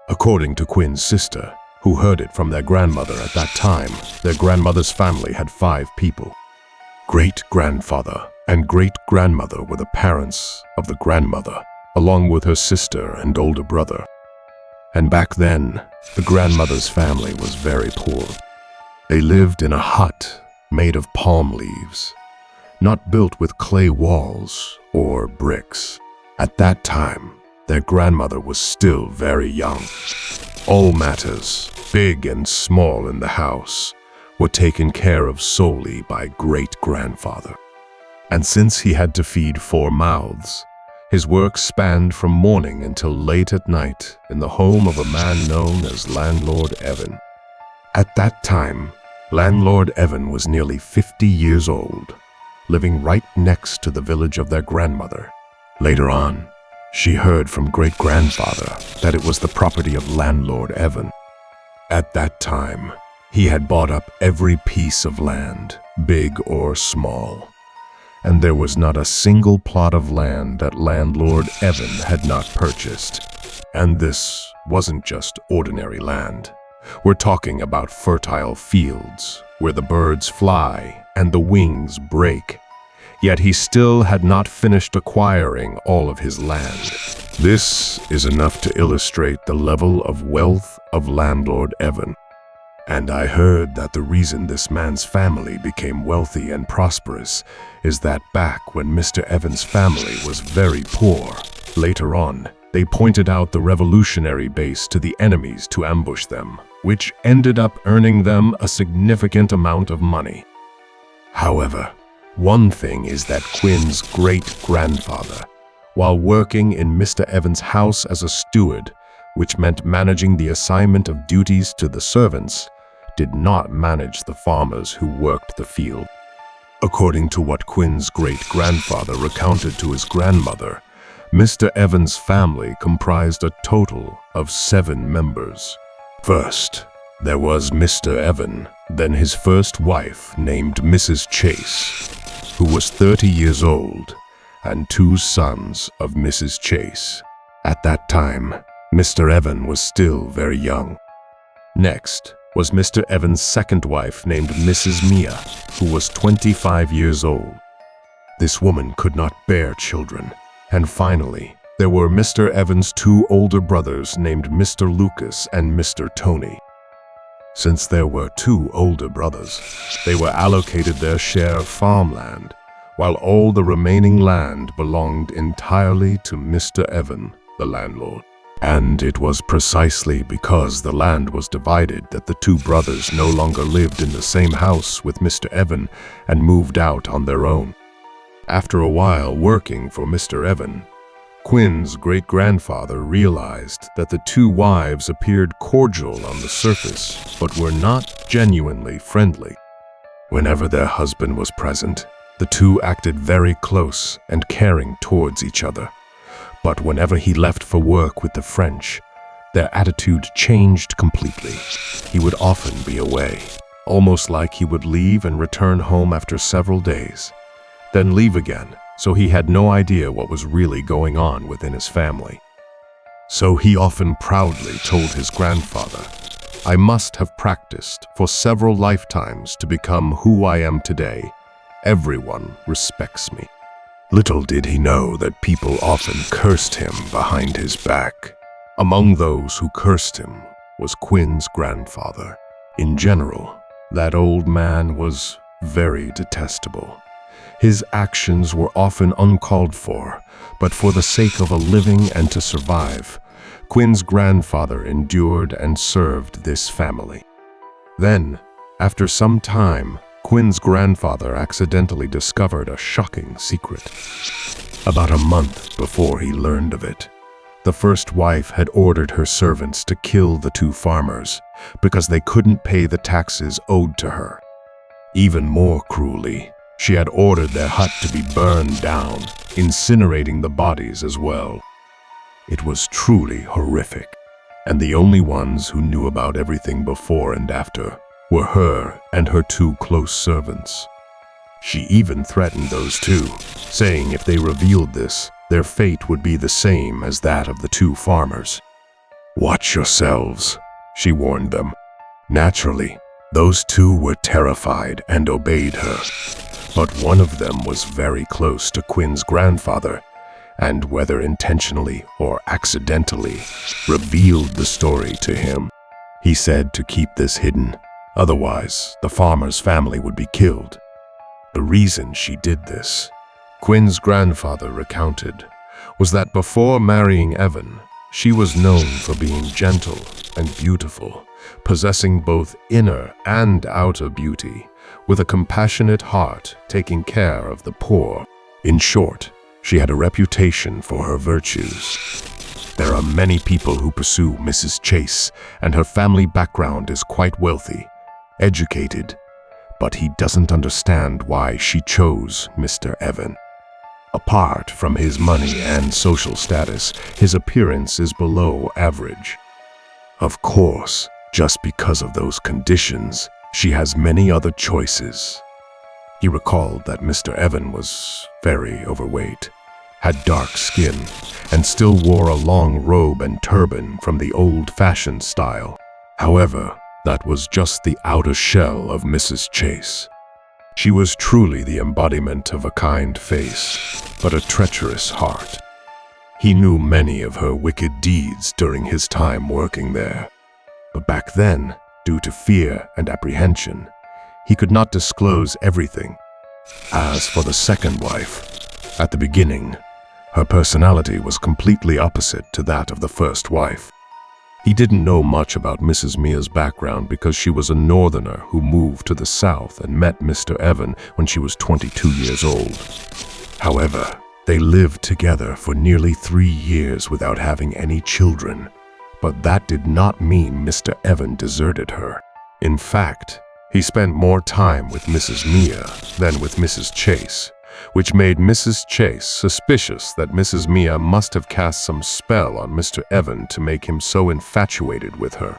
According to Quinn's sister, who heard it from their grandmother at that time, their grandmother's family had 5 people. Great-grandfather and great-grandmother were the parents of the grandmother, along with her sister and older brother. And back then, the grandmother's family was very poor. They lived in a hut made of palm leaves, not built with clay walls or bricks. At that time, their grandmother was still very young. All matters, big and small in the house, were taken care of solely by great-grandfather. And since he had to feed 4 mouths, his work spanned from morning until late at night in the home of a man known as Landlord Evan. At that time, Landlord Evan was nearly 50 years old, living right next to the village of their grandmother. Later on, she heard from great-grandfather that it was the property of Landlord Evan. At that time, he had bought up every piece of land, big or small, and there was not a single plot of land that Landlord Evan had not purchased. And this wasn't just ordinary land. We're talking about fertile fields where the birds fly and the wings break. Yet he still had not finished acquiring all of his land. This is enough to illustrate the level of wealth of Landlord Evan. And I heard that the reason this man's family became wealthy and prosperous is that back when Mr. Evan's family was very poor, later on, they pointed out the revolutionary base to the enemies to ambush them, which ended up earning them a significant amount of money. However, one thing is that Quinn's great-grandfather, while working in Mr. Evans' house as a steward, which meant managing the assignment of duties to the servants, did not manage the farmers who worked the field. According to what Quinn's great-grandfather recounted to his grandmother, Mr. Evans' family comprised a total of 7 members. First, there was Mr. Evan, then his first wife named Mrs. Chase, who was 30 years old, and 2 sons of Mrs. Chase. At that time, Mr. Evan was still very young. Next was Mr. Evan's second wife named Mrs. Mia, who was 25 years old. This woman could not bear children. And finally, there were Mr. Evan's 2 older brothers named Mr. Lucas and Mr. Tony. Since there were 2 older brothers, they were allocated their share of farmland, while all the remaining land belonged entirely to Mr. Evan, the landlord. And it was precisely because the land was divided that the 2 brothers no longer lived in the same house with Mr. Evan and moved out on their own. After a while working for Mr. Evan, Quinn's great-grandfather realized that the 2 wives appeared cordial on the surface, but were not genuinely friendly. Whenever their husband was present, the 2 acted very close and caring towards each other. But whenever he left for work with the French, their attitude changed completely. He would often be away, almost like he would leave and return home after several days, then leave again, so he had no idea what was really going on within his family. So he often proudly told his grandfather, "I must have practiced for several lifetimes to become who I am today. Everyone respects me." Little did he know that people often cursed him behind his back. Among those who cursed him was Quinn's grandfather. In general, that old man was very detestable. His actions were often uncalled for, but for the sake of a living and to survive, Quinn's grandfather endured and served this family. Then, after some time, Quinn's grandfather accidentally discovered a shocking secret. About a month before he learned of it, the first wife had ordered her servants to kill the 2 farmers because they couldn't pay the taxes owed to her. Even more cruelly, she had ordered their hut to be burned down, incinerating the bodies as well. It was truly horrific, and the only ones who knew about everything before and after were her and her 2 close servants. She even threatened those 2, saying if they revealed this, their fate would be the same as that of the 2 farmers. "Watch yourselves," she warned them. Naturally, those 2 were terrified and obeyed her. But one of them was very close to Quinn's grandfather, and whether intentionally or accidentally, revealed the story to him. He said to keep this hidden, otherwise the farmer's family would be killed. The reason she did this, Quinn's grandfather recounted, was that before marrying Evan, she was known for being gentle and beautiful, possessing both inner and outer beauty, with a compassionate heart taking care of the poor. In short, she had a reputation for her virtues. There are many people who pursue Mrs. Chase, and her family background is quite wealthy, educated, but he doesn't understand why she chose Mr. Evan. Apart from his money and social status, his appearance is below average. Of course, just because of those conditions, she has many other choices. He recalled that Mr. Evan was very overweight, had dark skin, and still wore a long robe and turban from the old-fashioned style. However, that was just the outer shell of Mrs. Chase. She was truly the embodiment of a kind face, but a treacherous heart. He knew many of her wicked deeds during his time working there. But back then, due to fear and apprehension, he could not disclose everything. As for the second wife, at the beginning, her personality was completely opposite to that of the first wife. He didn't know much about Mrs. Mia's background because she was a northerner who moved to the south and met Mr. Evan when she was 22 years old. However, they lived together for nearly 3 years without having any children. But that did not mean Mr. Evan deserted her. In fact, he spent more time with Mrs. Mia than with Mrs. Chase, which made Mrs. Chase suspicious that Mrs. Mia must have cast some spell on Mr. Evan to make him so infatuated with her.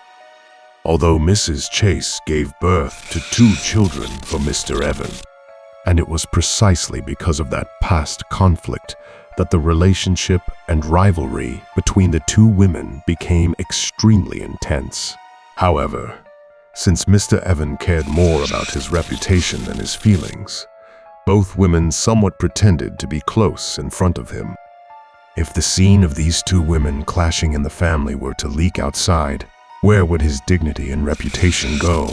Although Mrs. Chase gave birth to 2 children for Mr. Evan, and it was precisely because of that past conflict that the relationship and rivalry between the 2 women became extremely intense. However, since Mr. Evan cared more about his reputation than his feelings, both women somewhat pretended to be close in front of him. If the scene of these 2 women clashing in the family were to leak outside, where would his dignity and reputation go?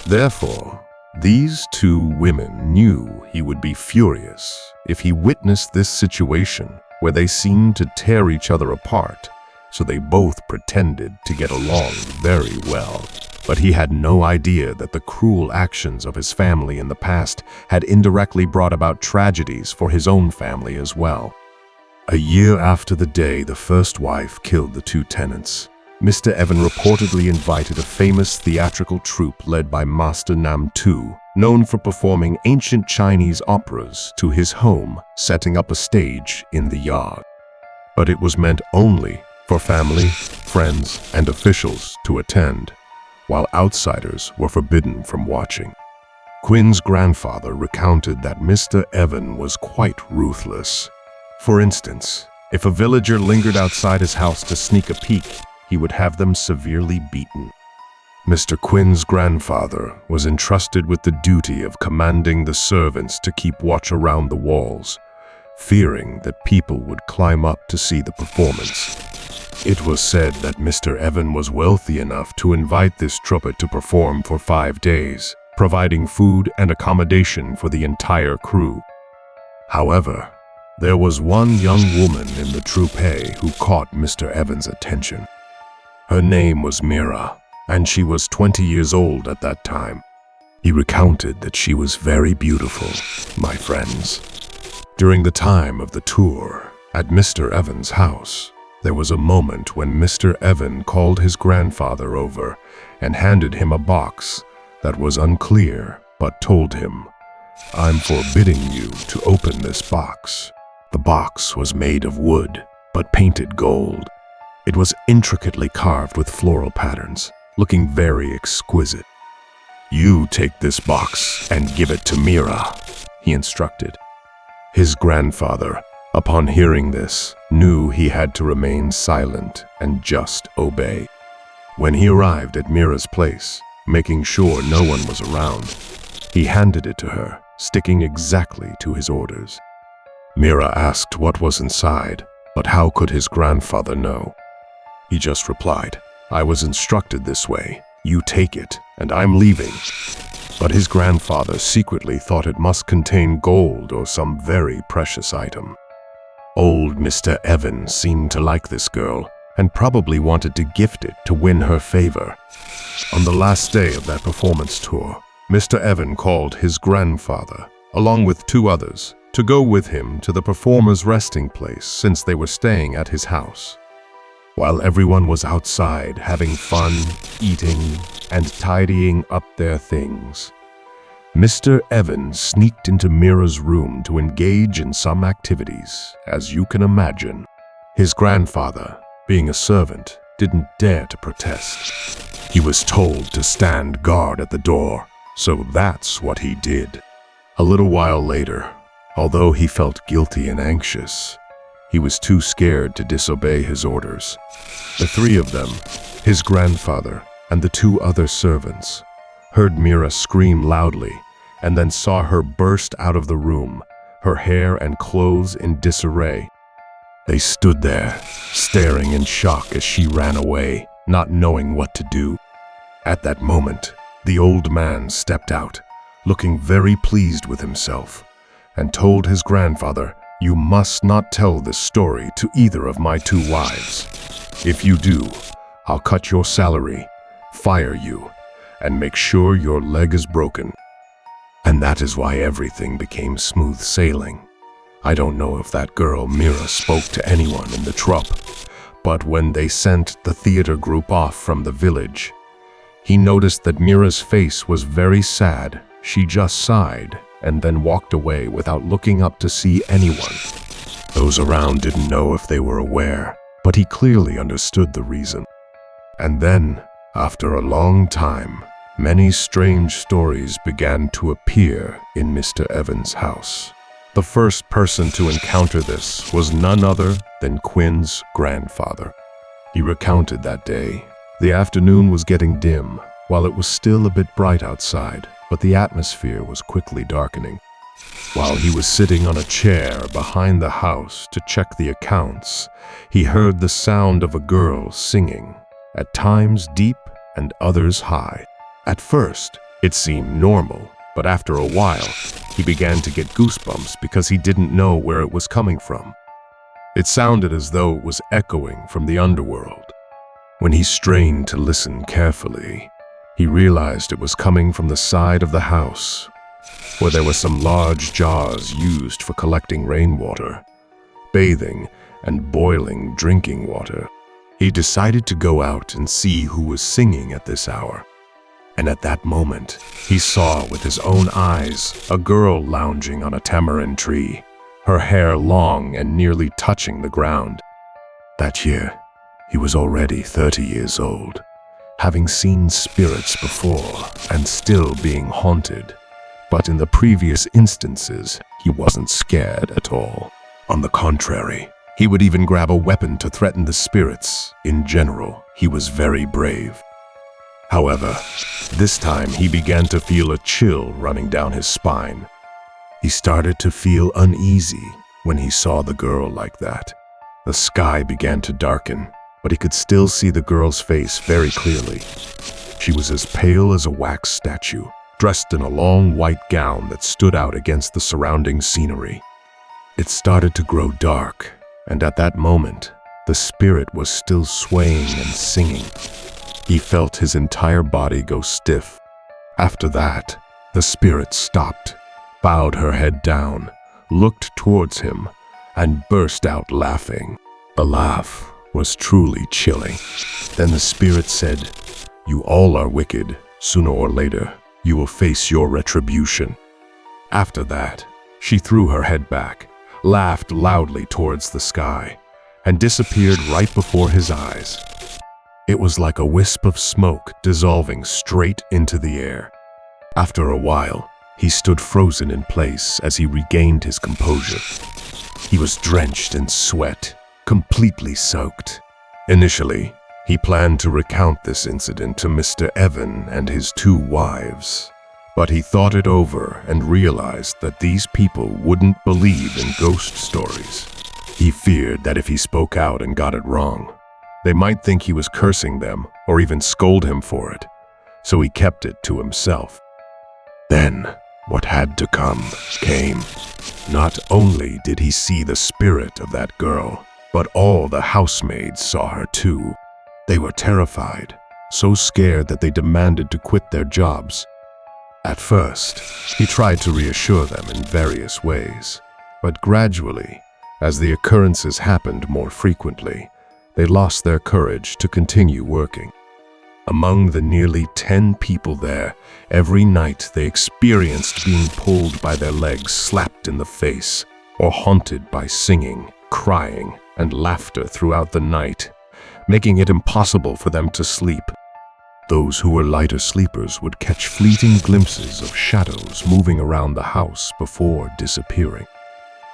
Therefore, these 2 women knew he would be furious if he witnessed this situation where they seemed to tear each other apart, so they both pretended to get along very well. But he had no idea that the cruel actions of his family in the past had indirectly brought about tragedies for his own family as well. A year after the day the first wife killed the 2 tenants, Mr. Evan reportedly invited a famous theatrical troupe led by Master Nam Tu, known for performing ancient Chinese operas, to his home, setting up a stage in the yard. But it was meant only for family, friends, and officials to attend, while outsiders were forbidden from watching. Quinn's grandfather recounted that Mr. Evan was quite ruthless. For instance, if a villager lingered outside his house to sneak a peek, he would have them severely beaten. Mr. Quinn's grandfather was entrusted with the duty of commanding the servants to keep watch around the walls, fearing that people would climb up to see the performance. It was said that Mr. Evan was wealthy enough to invite this trumpet to perform for 5 days, providing food and accommodation for the entire crew. However, there was one young woman in the troupe who caught Mr. Evan's attention. Her name was Mira, and she was 20 years old at that time. He recounted that she was very beautiful, my friends. During the time of the tour at Mr. Evan's house, there was a moment when Mr. Evan called his grandfather over and handed him a box that was unclear but told him, "I'm forbidding you to open this box." The box was made of wood but painted gold. It was intricately carved with floral patterns, looking very exquisite. "You take this box and give it to Mira," he instructed. His grandfather, upon hearing this, knew he had to remain silent and just obey. When he arrived at Mira's place, making sure no one was around, he handed it to her, sticking exactly to his orders. Mira asked what was inside, but how could his grandfather know? He just replied, "I was instructed this way. You take it, and I'm leaving." But his grandfather secretly thought it must contain gold or some very precious item. Old Mr. Evan seemed to like this girl and probably wanted to gift it to win her favor. On the last day of that performance tour, Mr. Evan called his grandfather, along with 2 others, to go with him to the performer's resting place since they were staying at his house. While everyone was outside having fun, eating, and tidying up their things, Mr. Evans sneaked into Mira's room to engage in some activities, as you can imagine. His grandfather, being a servant, didn't dare to protest. He was told to stand guard at the door, so that's what he did. A little while later, although he felt guilty and anxious, he was too scared to disobey his orders. The 3 of them, his grandfather and the 2 other servants, heard Mira scream loudly and then saw her burst out of the room, her hair and clothes in disarray. They stood there, staring in shock as she ran away, not knowing what to do. At that moment, the old man stepped out, looking very pleased with himself, and told his grandfather, "You must not tell this story to either of my 2 wives. If you do, I'll cut your salary, fire you, and make sure your leg is broken." And that is why everything became smooth sailing. I don't know if that girl Mira spoke to anyone in the troupe, but when they sent the theater group off from the village, he noticed that Mira's face was very sad. She just sighed and then walked away without looking up to see anyone. Those around didn't know if they were aware, but he clearly understood the reason. And then, after a long time, many strange stories began to appear in Mr. Evans' house. The first person to encounter this was none other than Quinn's grandfather. He recounted that day. The afternoon was getting dim, while it was still a bit bright outside, but the atmosphere was quickly darkening. While he was sitting on a chair behind the house to check the accounts, he heard the sound of a girl singing, at times deep and others high. At first, it seemed normal, but after a while, he began to get goosebumps because he didn't know where it was coming from. It sounded as though it was echoing from the underworld. When he strained to listen carefully, he realized it was coming from the side of the house, where there were some large jars used for collecting rainwater, bathing, and boiling drinking water. He decided to go out and see who was singing at this hour. And at that moment, he saw with his own eyes a girl lounging on a tamarind tree, her hair long and nearly touching the ground. That year, he was already 30 years old, having seen spirits before and still being haunted. But in the previous instances, he wasn't scared at all. On the contrary, he would even grab a weapon to threaten the spirits. In general, he was very brave. However, this time he began to feel a chill running down his spine. He started to feel uneasy when he saw the girl like that. The sky began to darken, but he could still see the girl's face very clearly. She was as pale as a wax statue, dressed in a long white gown that stood out against the surrounding scenery. It started to grow dark, and at that moment, the spirit was still swaying and singing. He felt his entire body go stiff. After that, the spirit stopped, bowed her head down, looked towards him, and burst out laughing. The laugh was truly chilling. Then the spirit said, "You all are wicked. Sooner or later, you will face your retribution." After that, she threw her head back, laughed loudly towards the sky, and disappeared right before his eyes. It was like a wisp of smoke dissolving straight into the air. After a while, he stood frozen in place as he regained his composure. He was drenched in sweat, completely soaked. Initially, he planned to recount this incident to Mr. Evan and his 2 wives, But he thought it over and realized that these people wouldn't believe in ghost stories. He feared that if he spoke out and got it wrong, they might think he was cursing them or even scold him for it, so he kept it to himself. Then, what had to come, came. Not only did he see the spirit of that girl, but all the housemaids saw her too. They were terrified, so scared that they demanded to quit their jobs. At first, he tried to reassure them in various ways, but gradually, as the occurrences happened more frequently, they lost their courage to continue working. Among the nearly 10 people there, every night they experienced being pulled by their legs, slapped in the face, or haunted by singing, crying, and laughter throughout the night, making it impossible for them to sleep. Those who were lighter sleepers would catch fleeting glimpses of shadows moving around the house before disappearing.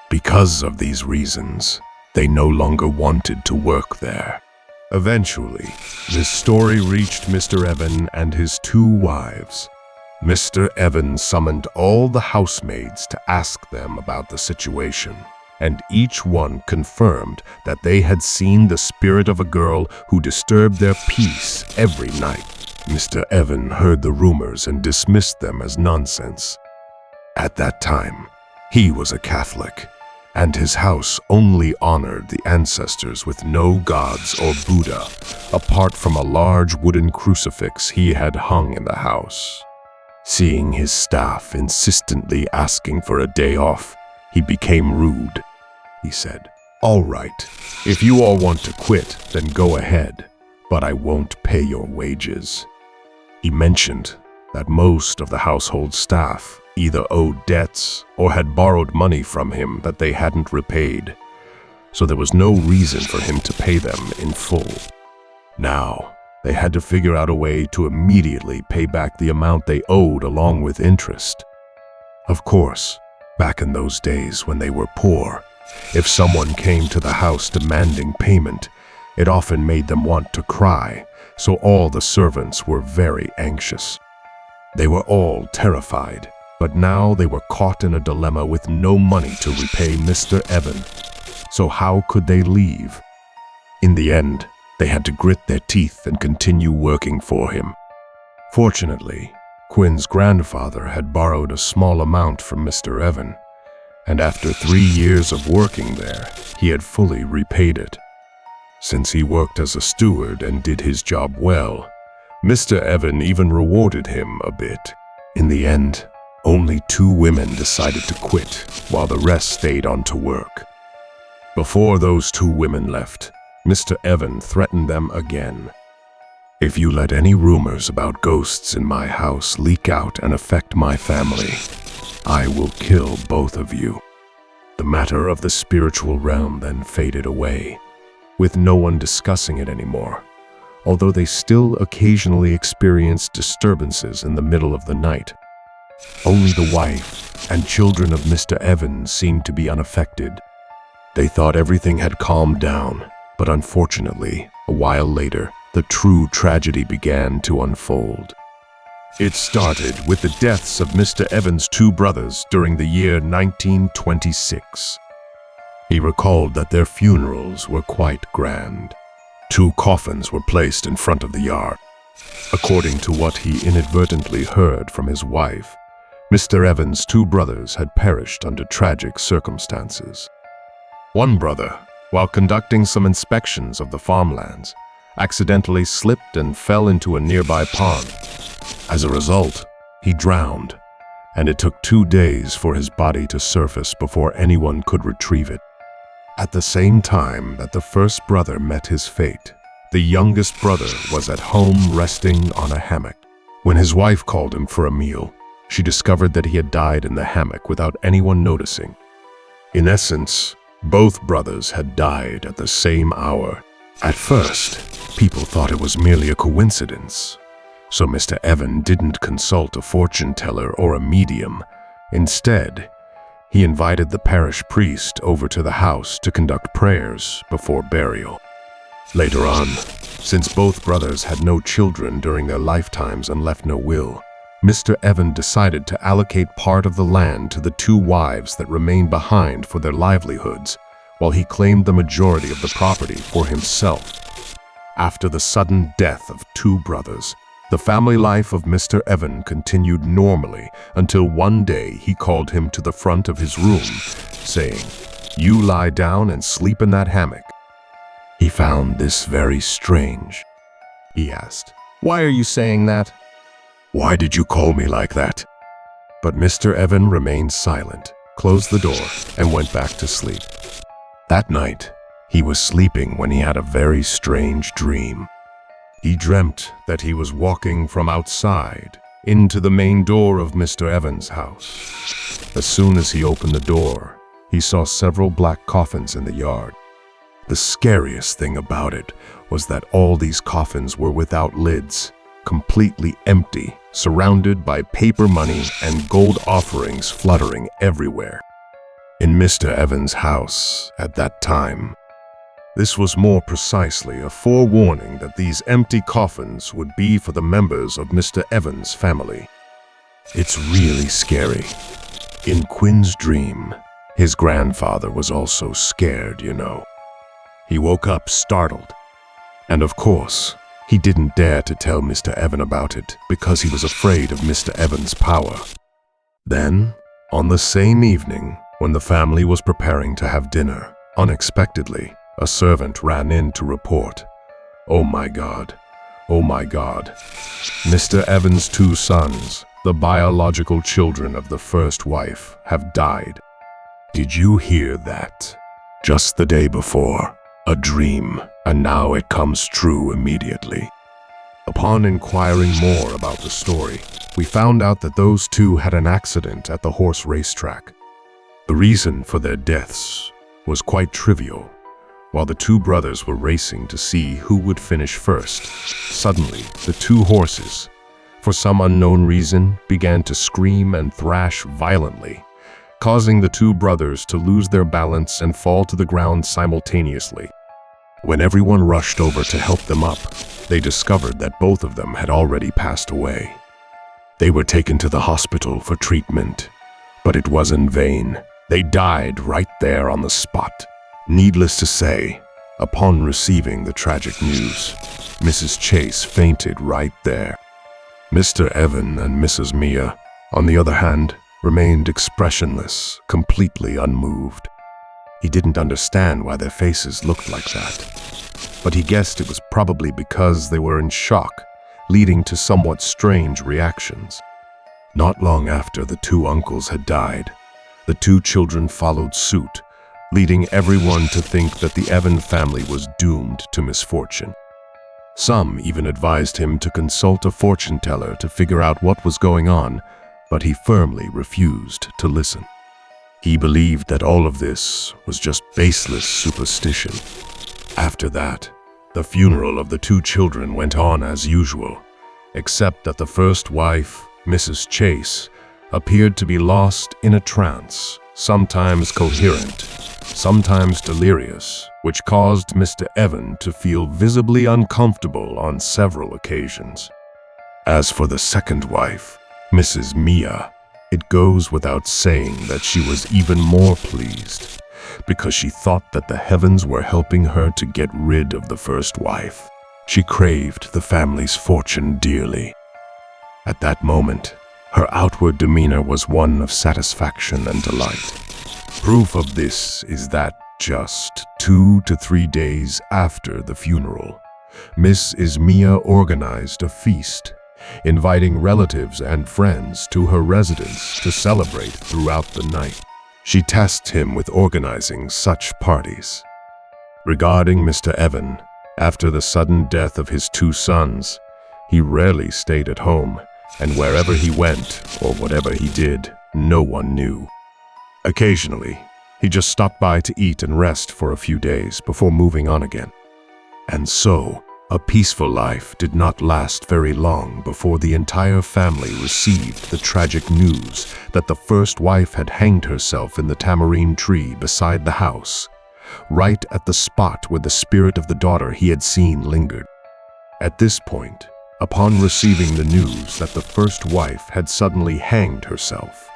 Because of these reasons, they no longer wanted to work there. Eventually, this story reached Mr. Evan and his 2 wives. Mr. Evan summoned all the housemaids to ask them about the situation, and each one confirmed that they had seen the spirit of a girl who disturbed their peace every night. Mr. Evan heard the rumors and dismissed them as nonsense. At that time, he was a Catholic, and his house only honored the ancestors with no gods or Buddha, apart from a large wooden crucifix he had hung in the house. Seeing his staff insistently asking for a day off, he became rude. He said, "All right, if you all want to quit, then go ahead, but I won't pay your wages." He mentioned that most of the household staff either owed debts or had borrowed money from him that they hadn't repaid, so there was no reason for him to pay them in full. Now, they had to figure out a way to immediately pay back the amount they owed along with interest. Of course, back in those days when they were poor, if someone came to the house demanding payment, it often made them want to cry, so all the servants were very anxious. They were all terrified, but now they were caught in a dilemma with no money to repay Mr. Evan. So how could they leave? In the end, they had to grit their teeth and continue working for him. Fortunately, Quinn's grandfather had borrowed a small amount from Mr. Evan, and after 3 years of working there, he had fully repaid it. Since he worked as a steward and did his job well, Mr. Evan even rewarded him a bit. In the end, only 2 women decided to quit, while the rest stayed on to work. Before those 2 women left, Mr. Evan threatened them again. "If you let any rumors about ghosts in my house leak out and affect my family, I will kill both of you." The matter of the spiritual realm then faded away, with no one discussing it anymore, although they still occasionally experienced disturbances in the middle of the night. Only the wife and children of Mr. Evan seemed to be unaffected. They thought everything had calmed down, but unfortunately, a while later, the true tragedy began to unfold. It started with the deaths of Mr. Evan's 2 brothers during the year 1926. He recalled that their funerals were quite grand. 2 coffins were placed in front of the yard. According to what he inadvertently heard from his wife, Mr. Evan's 2 brothers had perished under tragic circumstances. One brother, while conducting some inspections of the farmlands, accidentally slipped and fell into a nearby pond. As a result, he drowned, and it took 2 days for his body to surface before anyone could retrieve it. At the same time that the first brother met his fate, the youngest brother was at home resting on a hammock. When his wife called him for a meal, she discovered that he had died in the hammock without anyone noticing. In essence, both brothers had died at the same hour. At first, people thought it was merely a coincidence, so Mr. Evan didn't consult a fortune teller or a medium. Instead, he invited the parish priest over to the house to conduct prayers before burial. Later on, since both brothers had no children during their lifetimes and left no will, Mr. Evan decided to allocate part of the land to the two wives that remained behind for their livelihoods, while he claimed the majority of the property for himself. After the sudden death of two brothers, the family life of Mr. Evan continued normally until one day he called him to the front of his room, saying, "You lie down and sleep in that hammock." He found this very strange. He asked, "Why are you saying that?" "Why did you call me like that?" But Mr. Evan remained silent, closed the door, and went back to sleep. That night, he was sleeping when he had a very strange dream. He dreamt that he was walking from outside into the main door of Mr. Evan's house. As soon as he opened the door, he saw several black coffins in the yard. The scariest thing about it was that all these coffins were without lids, completely empty, surrounded by paper money and gold offerings fluttering everywhere. In Mr. Evans' house at that time, this was more precisely a forewarning that these empty coffins would be for the members of Mr. Evans' family. It's really scary. In Quinn's dream, his grandfather was also scared, you know. He woke up startled. And of course, he didn't dare to tell Mr. Evan about it because he was afraid of Mr. Evan's power. Then, on the same evening, when the family was preparing to have dinner, unexpectedly, a servant ran in to report, "Oh my God, oh my God. Mr. Evan's two sons, the biological children of the first wife, have died." Did you hear that? Just the day before. A dream, and now it comes true immediately. Upon inquiring more about the story, we found out that those two had an accident at the horse racetrack. The reason for their deaths was quite trivial. While the two brothers were racing to see who would finish first, suddenly the two horses, for some unknown reason, began to scream and thrash violently, causing the two brothers to lose their balance and fall to the ground simultaneously. When everyone rushed over to help them up, they discovered that both of them had already passed away. They were taken to the hospital for treatment, but it was in vain. They died right there on the spot. Needless to say, upon receiving the tragic news, Mrs. Chase fainted right there. Mr. Evan and Mrs. Mia, on the other hand, remained expressionless, completely unmoved. He didn't understand why their faces looked like that, but he guessed it was probably because they were in shock, leading to somewhat strange reactions. Not long after the two uncles had died, the two children followed suit, leading everyone to think that the Evan family was doomed to misfortune. Some even advised him to consult a fortune teller to figure out what was going on, but he firmly refused to listen. He believed that all of this was just baseless superstition. After that, the funeral of the two children went on as usual, except that the first wife, Mrs. Chase, appeared to be lost in a trance, sometimes coherent, sometimes delirious, which caused Mr. Evan to feel visibly uncomfortable on several occasions. As for the second wife, Mrs. Mia, it goes without saying that she was even more pleased, because she thought that the heavens were helping her to get rid of the first wife. She craved the family's fortune dearly. At that moment, her outward demeanor was one of satisfaction and delight. Proof of this is that just 2 to 3 days after the funeral, Mrs. Mia organized a feast, inviting relatives and friends to her residence to celebrate throughout the night. She tasked him with organizing such parties. Regarding Mr. Evan, after the sudden death of his two sons, he rarely stayed at home, and wherever he went, or whatever he did, no one knew. Occasionally, he just stopped by to eat and rest for a few days before moving on again. And so, a peaceful life did not last very long before the entire family received the tragic news that the first wife had hanged herself in the tamarind tree beside the house, right at the spot where the spirit of the daughter he had seen lingered. At this point, upon receiving the news that the first wife had suddenly hanged herself.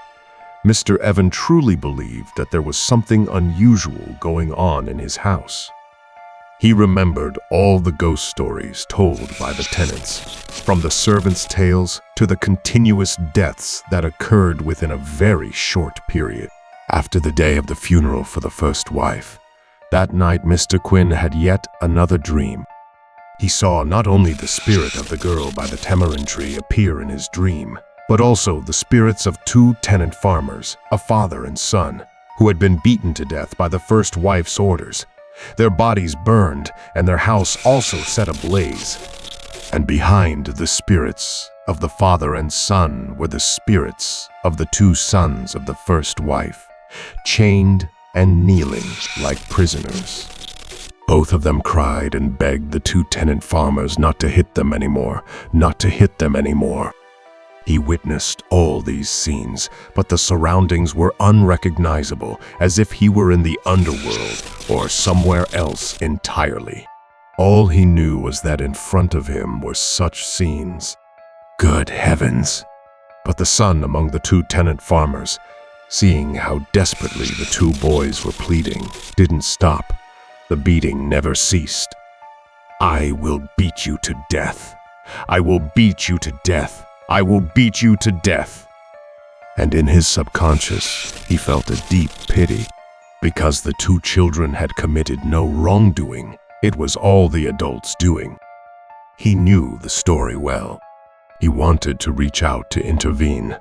Mr. Evan truly believed that there was something unusual going on in his house. He remembered all the ghost stories told by the tenants, from the servants' tales to the continuous deaths that occurred within a very short period. After the day of the funeral for the first wife, that night Mr. Quinn had yet another dream. He saw not only the spirit of the girl by the tamarind tree appear in his dream, but also the spirits of two tenant farmers, a father and son, who had been beaten to death by the first wife's orders. Their bodies burned, and their house also set ablaze. And behind the spirits of the father and son were the spirits of the two sons of the first wife, chained and kneeling like prisoners. Both of them cried and begged the two tenant farmers not to hit them anymore, not to hit them anymore. He witnessed all these scenes, but the surroundings were unrecognizable, as if he were in the underworld or somewhere else entirely. All he knew was that in front of him were such scenes. Good heavens! But the son among the two tenant farmers, seeing how desperately the two boys were pleading, didn't stop. The beating never ceased. "I will beat you to death. I will beat you to death. I will beat you to death." And in his subconscious, he felt a deep pity. Because the two children had committed no wrongdoing, it was all the adults doing. He knew the story well. He wanted to reach out to intervene,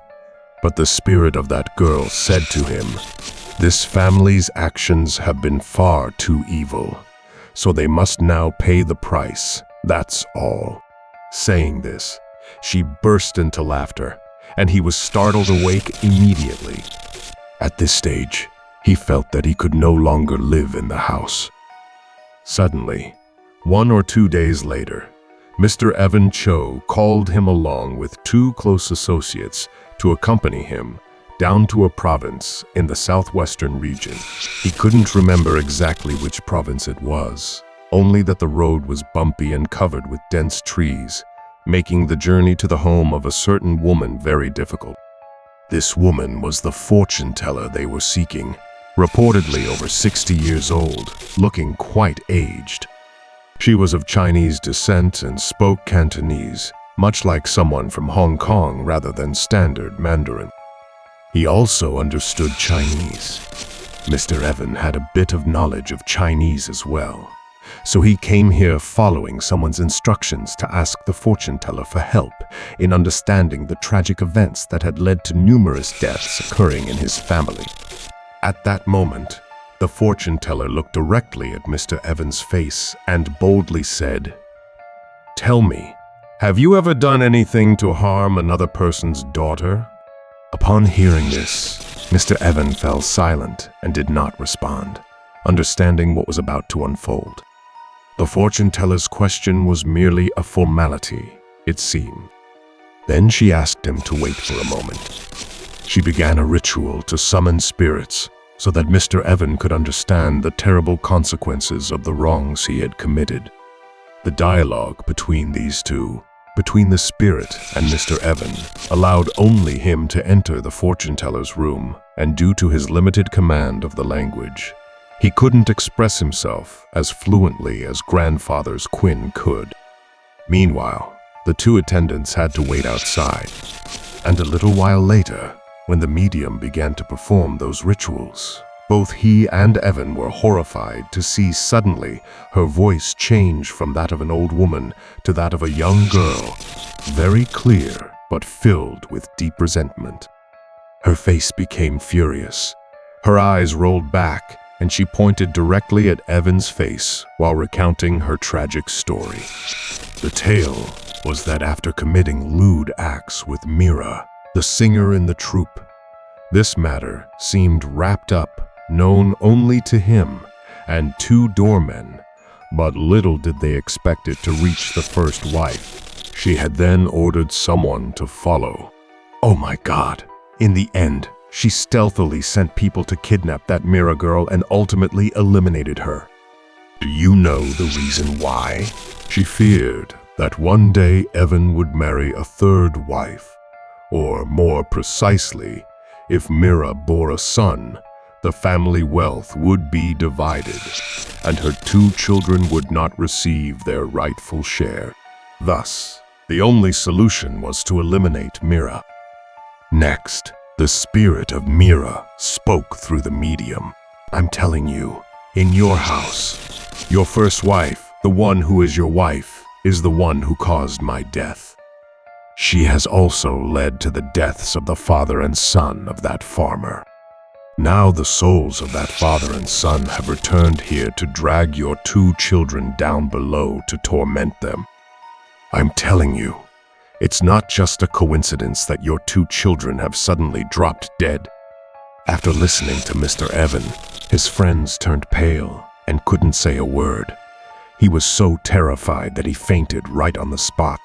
but the spirit of that girl said to him, "This family's actions have been far too evil, so they must now pay the price, that's all." Saying this, she burst into laughter, and he was startled awake immediately. At this stage, he felt that he could no longer live in the house. Suddenly, 1 or 2 days later, Mr. Evan Cho called him along with 2 close associates to accompany him down to a province in the southwestern region. He couldn't remember exactly which province it was, only that the road was bumpy and covered with dense trees, making the journey to the home of a certain woman very difficult. This woman was the fortune teller they were seeking, reportedly over 60 years old, looking quite aged. She was of Chinese descent and spoke Cantonese, much like someone from Hong Kong rather than standard Mandarin. He also understood Chinese. Mr. Evan had a bit of knowledge of Chinese as well, so he came here following someone's instructions to ask the fortune teller for help in understanding the tragic events that had led to numerous deaths occurring in his family. At that moment, the fortune teller looked directly at Mr. Evan's face and boldly said, "Tell me, have you ever done anything to harm another person's daughter?" Upon hearing this, Mr. Evan fell silent and did not respond, understanding what was about to unfold. The fortune teller's question was merely a formality, it seemed. Then she asked him to wait for a moment. She began a ritual to summon spirits so that Mr. Evan could understand the terrible consequences of the wrongs he had committed. The dialogue between these two, between the spirit and Mr. Evan, allowed only him to enter the fortune teller's room, and due to his limited command of the language, he couldn't express himself as fluently as grandfather's Quinn could. Meanwhile, the 2 attendants had to wait outside, and a little while later, when the medium began to perform those rituals, both he and Evan were horrified to see suddenly her voice change from that of an old woman to that of a young girl, very clear but filled with deep resentment. Her face became furious. Her eyes rolled back, and she pointed directly at Evan's face while recounting her tragic story. The tale was that after committing lewd acts with Mira, the singer in the troupe, this matter seemed wrapped up, known only to him and 2 doormen, but little did they expect it to reach the first wife. She had then ordered someone to follow. Oh my God! In the end, she stealthily sent people to kidnap that Mira girl and ultimately eliminated her. Do you know the reason why? She feared that one day Evan would marry a third wife, or more precisely, if Mira bore a son, the family wealth would be divided, and her 2 children would not receive their rightful share. Thus, the only solution was to eliminate Mira. Next, the spirit of Mira spoke through the medium. I'm telling you, in your house, your first wife, the one who is your wife, is the one who caused my death. She has also led to the deaths of the father and son of that farmer. Now the souls of that father and son have returned here to drag your 2 children down below to torment them. I'm telling you, it's not just a coincidence that your 2 children have suddenly dropped dead. After listening to Mr. Evan, his friends turned pale and couldn't say a word. He was so terrified that he fainted right on the spot.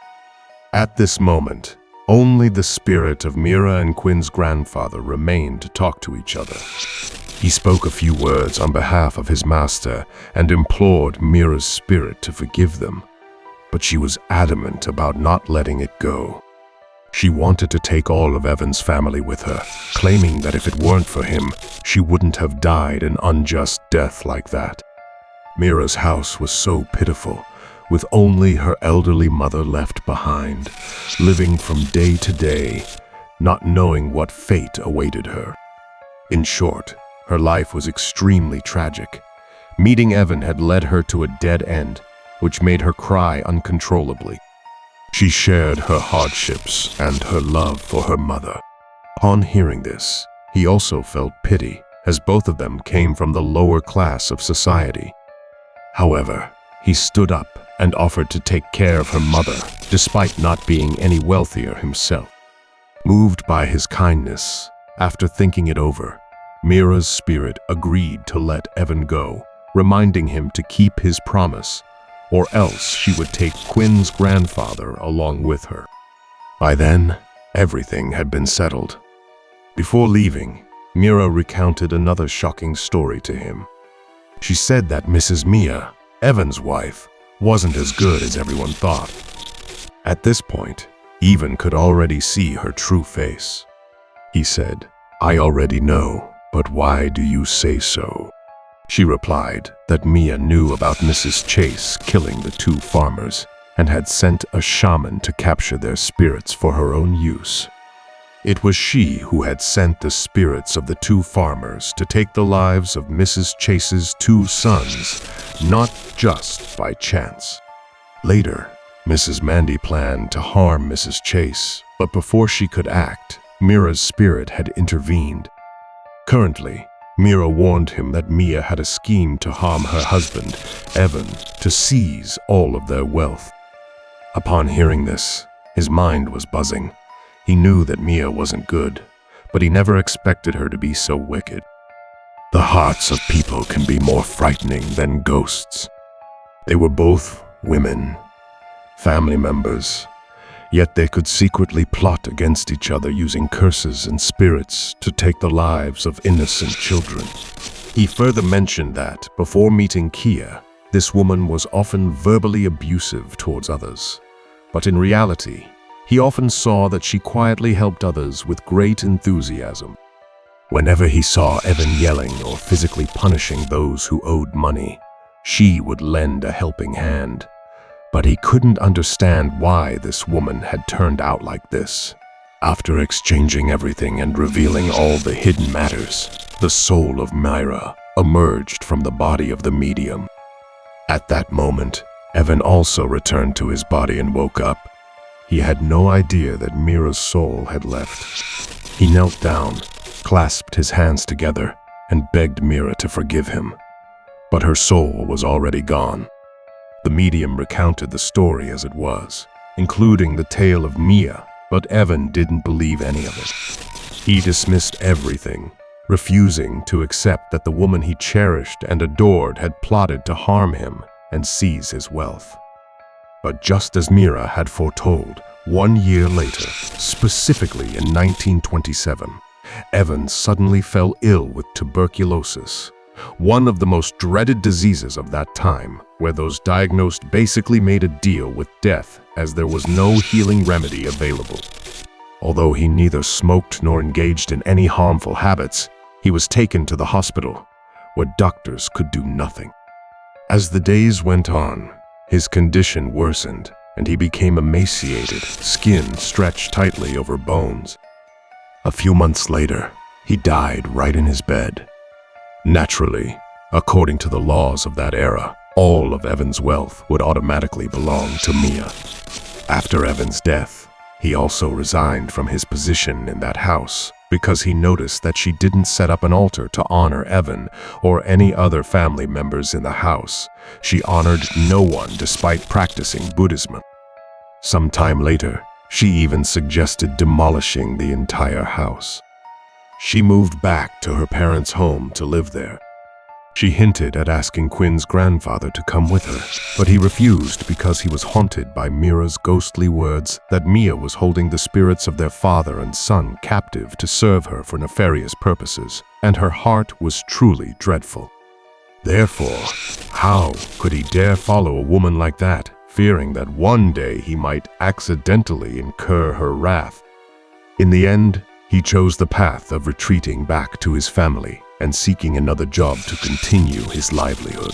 At this moment, only the spirit of Mira and Quinn's grandfather remained to talk to each other. He spoke a few words on behalf of his master and implored Mira's spirit to forgive them, but she was adamant about not letting it go. She wanted to take all of Evan's family with her, claiming that if it weren't for him, she wouldn't have died an unjust death like that. Mira's house was so pitiful, with only her elderly mother left behind, living from day to day, not knowing what fate awaited her. In short, her life was extremely tragic. Meeting Evan had led her to a dead end, which made her cry uncontrollably. She shared her hardships and her love for her mother. Upon hearing this, he also felt pity, as both of them came from the lower class of society. However, he stood up and offered to take care of her mother, despite not being any wealthier himself. Moved by his kindness, after thinking it over, Mira's spirit agreed to let Evan go, reminding him to keep his promise, or else she would take Quinn's grandfather along with her. By then, everything had been settled. Before leaving, Mira recounted another shocking story to him. She said that Mrs. Mia, Evan's wife, wasn't as good as everyone thought. At this point, Evan could already see her true face. He said, "I already know, but why do you say so?" She replied that Mia knew about Mrs. Chase killing the 2 farmers and had sent a shaman to capture their spirits for her own use. It was she who had sent the spirits of the 2 farmers to take the lives of Mrs. Chase's 2 sons, not just by chance. Later, Mrs. Mandy planned to harm Mrs. Chase, but before she could act, Mira's spirit had intervened. Currently, Mira warned him that Mia had a scheme to harm her husband, Evan, to seize all of their wealth. Upon hearing this, his mind was buzzing. He knew that Mia wasn't good, but he never expected her to be so wicked. The hearts of people can be more frightening than ghosts. They were both women, family members, yet they could secretly plot against each other using curses and spirits to take the lives of innocent children. He further mentioned that, before meeting Kia, this woman was often verbally abusive towards others, but in reality, he often saw that she quietly helped others with great enthusiasm. Whenever he saw Evan yelling or physically punishing those who owed money, she would lend a helping hand. But he couldn't understand why this woman had turned out like this. After exchanging everything and revealing all the hidden matters, the soul of Mira emerged from the body of the medium. At that moment, Evan also returned to his body and woke up. He had no idea that Mira's soul had left. He knelt down, clasped his hands together, and begged Mira to forgive him. But her soul was already gone. The medium recounted the story as it was, including the tale of Mia, but Evan didn't believe any of it. He dismissed everything, refusing to accept that the woman he cherished and adored had plotted to harm him and seize his wealth. But just as Mira had foretold, 1 year later, specifically in 1927, Evan suddenly fell ill with tuberculosis, one of the most dreaded diseases of that time, where those diagnosed basically made a deal with death as there was no healing remedy available. Although he neither smoked nor engaged in any harmful habits, he was taken to the hospital, where doctors could do nothing. As the days went on, his condition worsened, and he became emaciated, skin stretched tightly over bones. A few months later, he died right in his bed. Naturally, according to the laws of that era, all of Evan's wealth would automatically belong to Mia. After Evan's death, he also resigned from his position in that house because he noticed that she didn't set up an altar to honor Evan or any other family members in the house. She honored no one despite practicing Buddhism. Some time later, she even suggested demolishing the entire house. She moved back to her parents' home to live there. She hinted at asking Quinn's grandfather to come with her, but he refused because he was haunted by Mira's ghostly words that Mia was holding the spirits of their father and son captive to serve her for nefarious purposes, and her heart was truly dreadful. Therefore, how could he dare follow a woman like that, fearing that one day he might accidentally incur her wrath? In the end, he chose the path of retreating back to his family and seeking another job to continue his livelihood.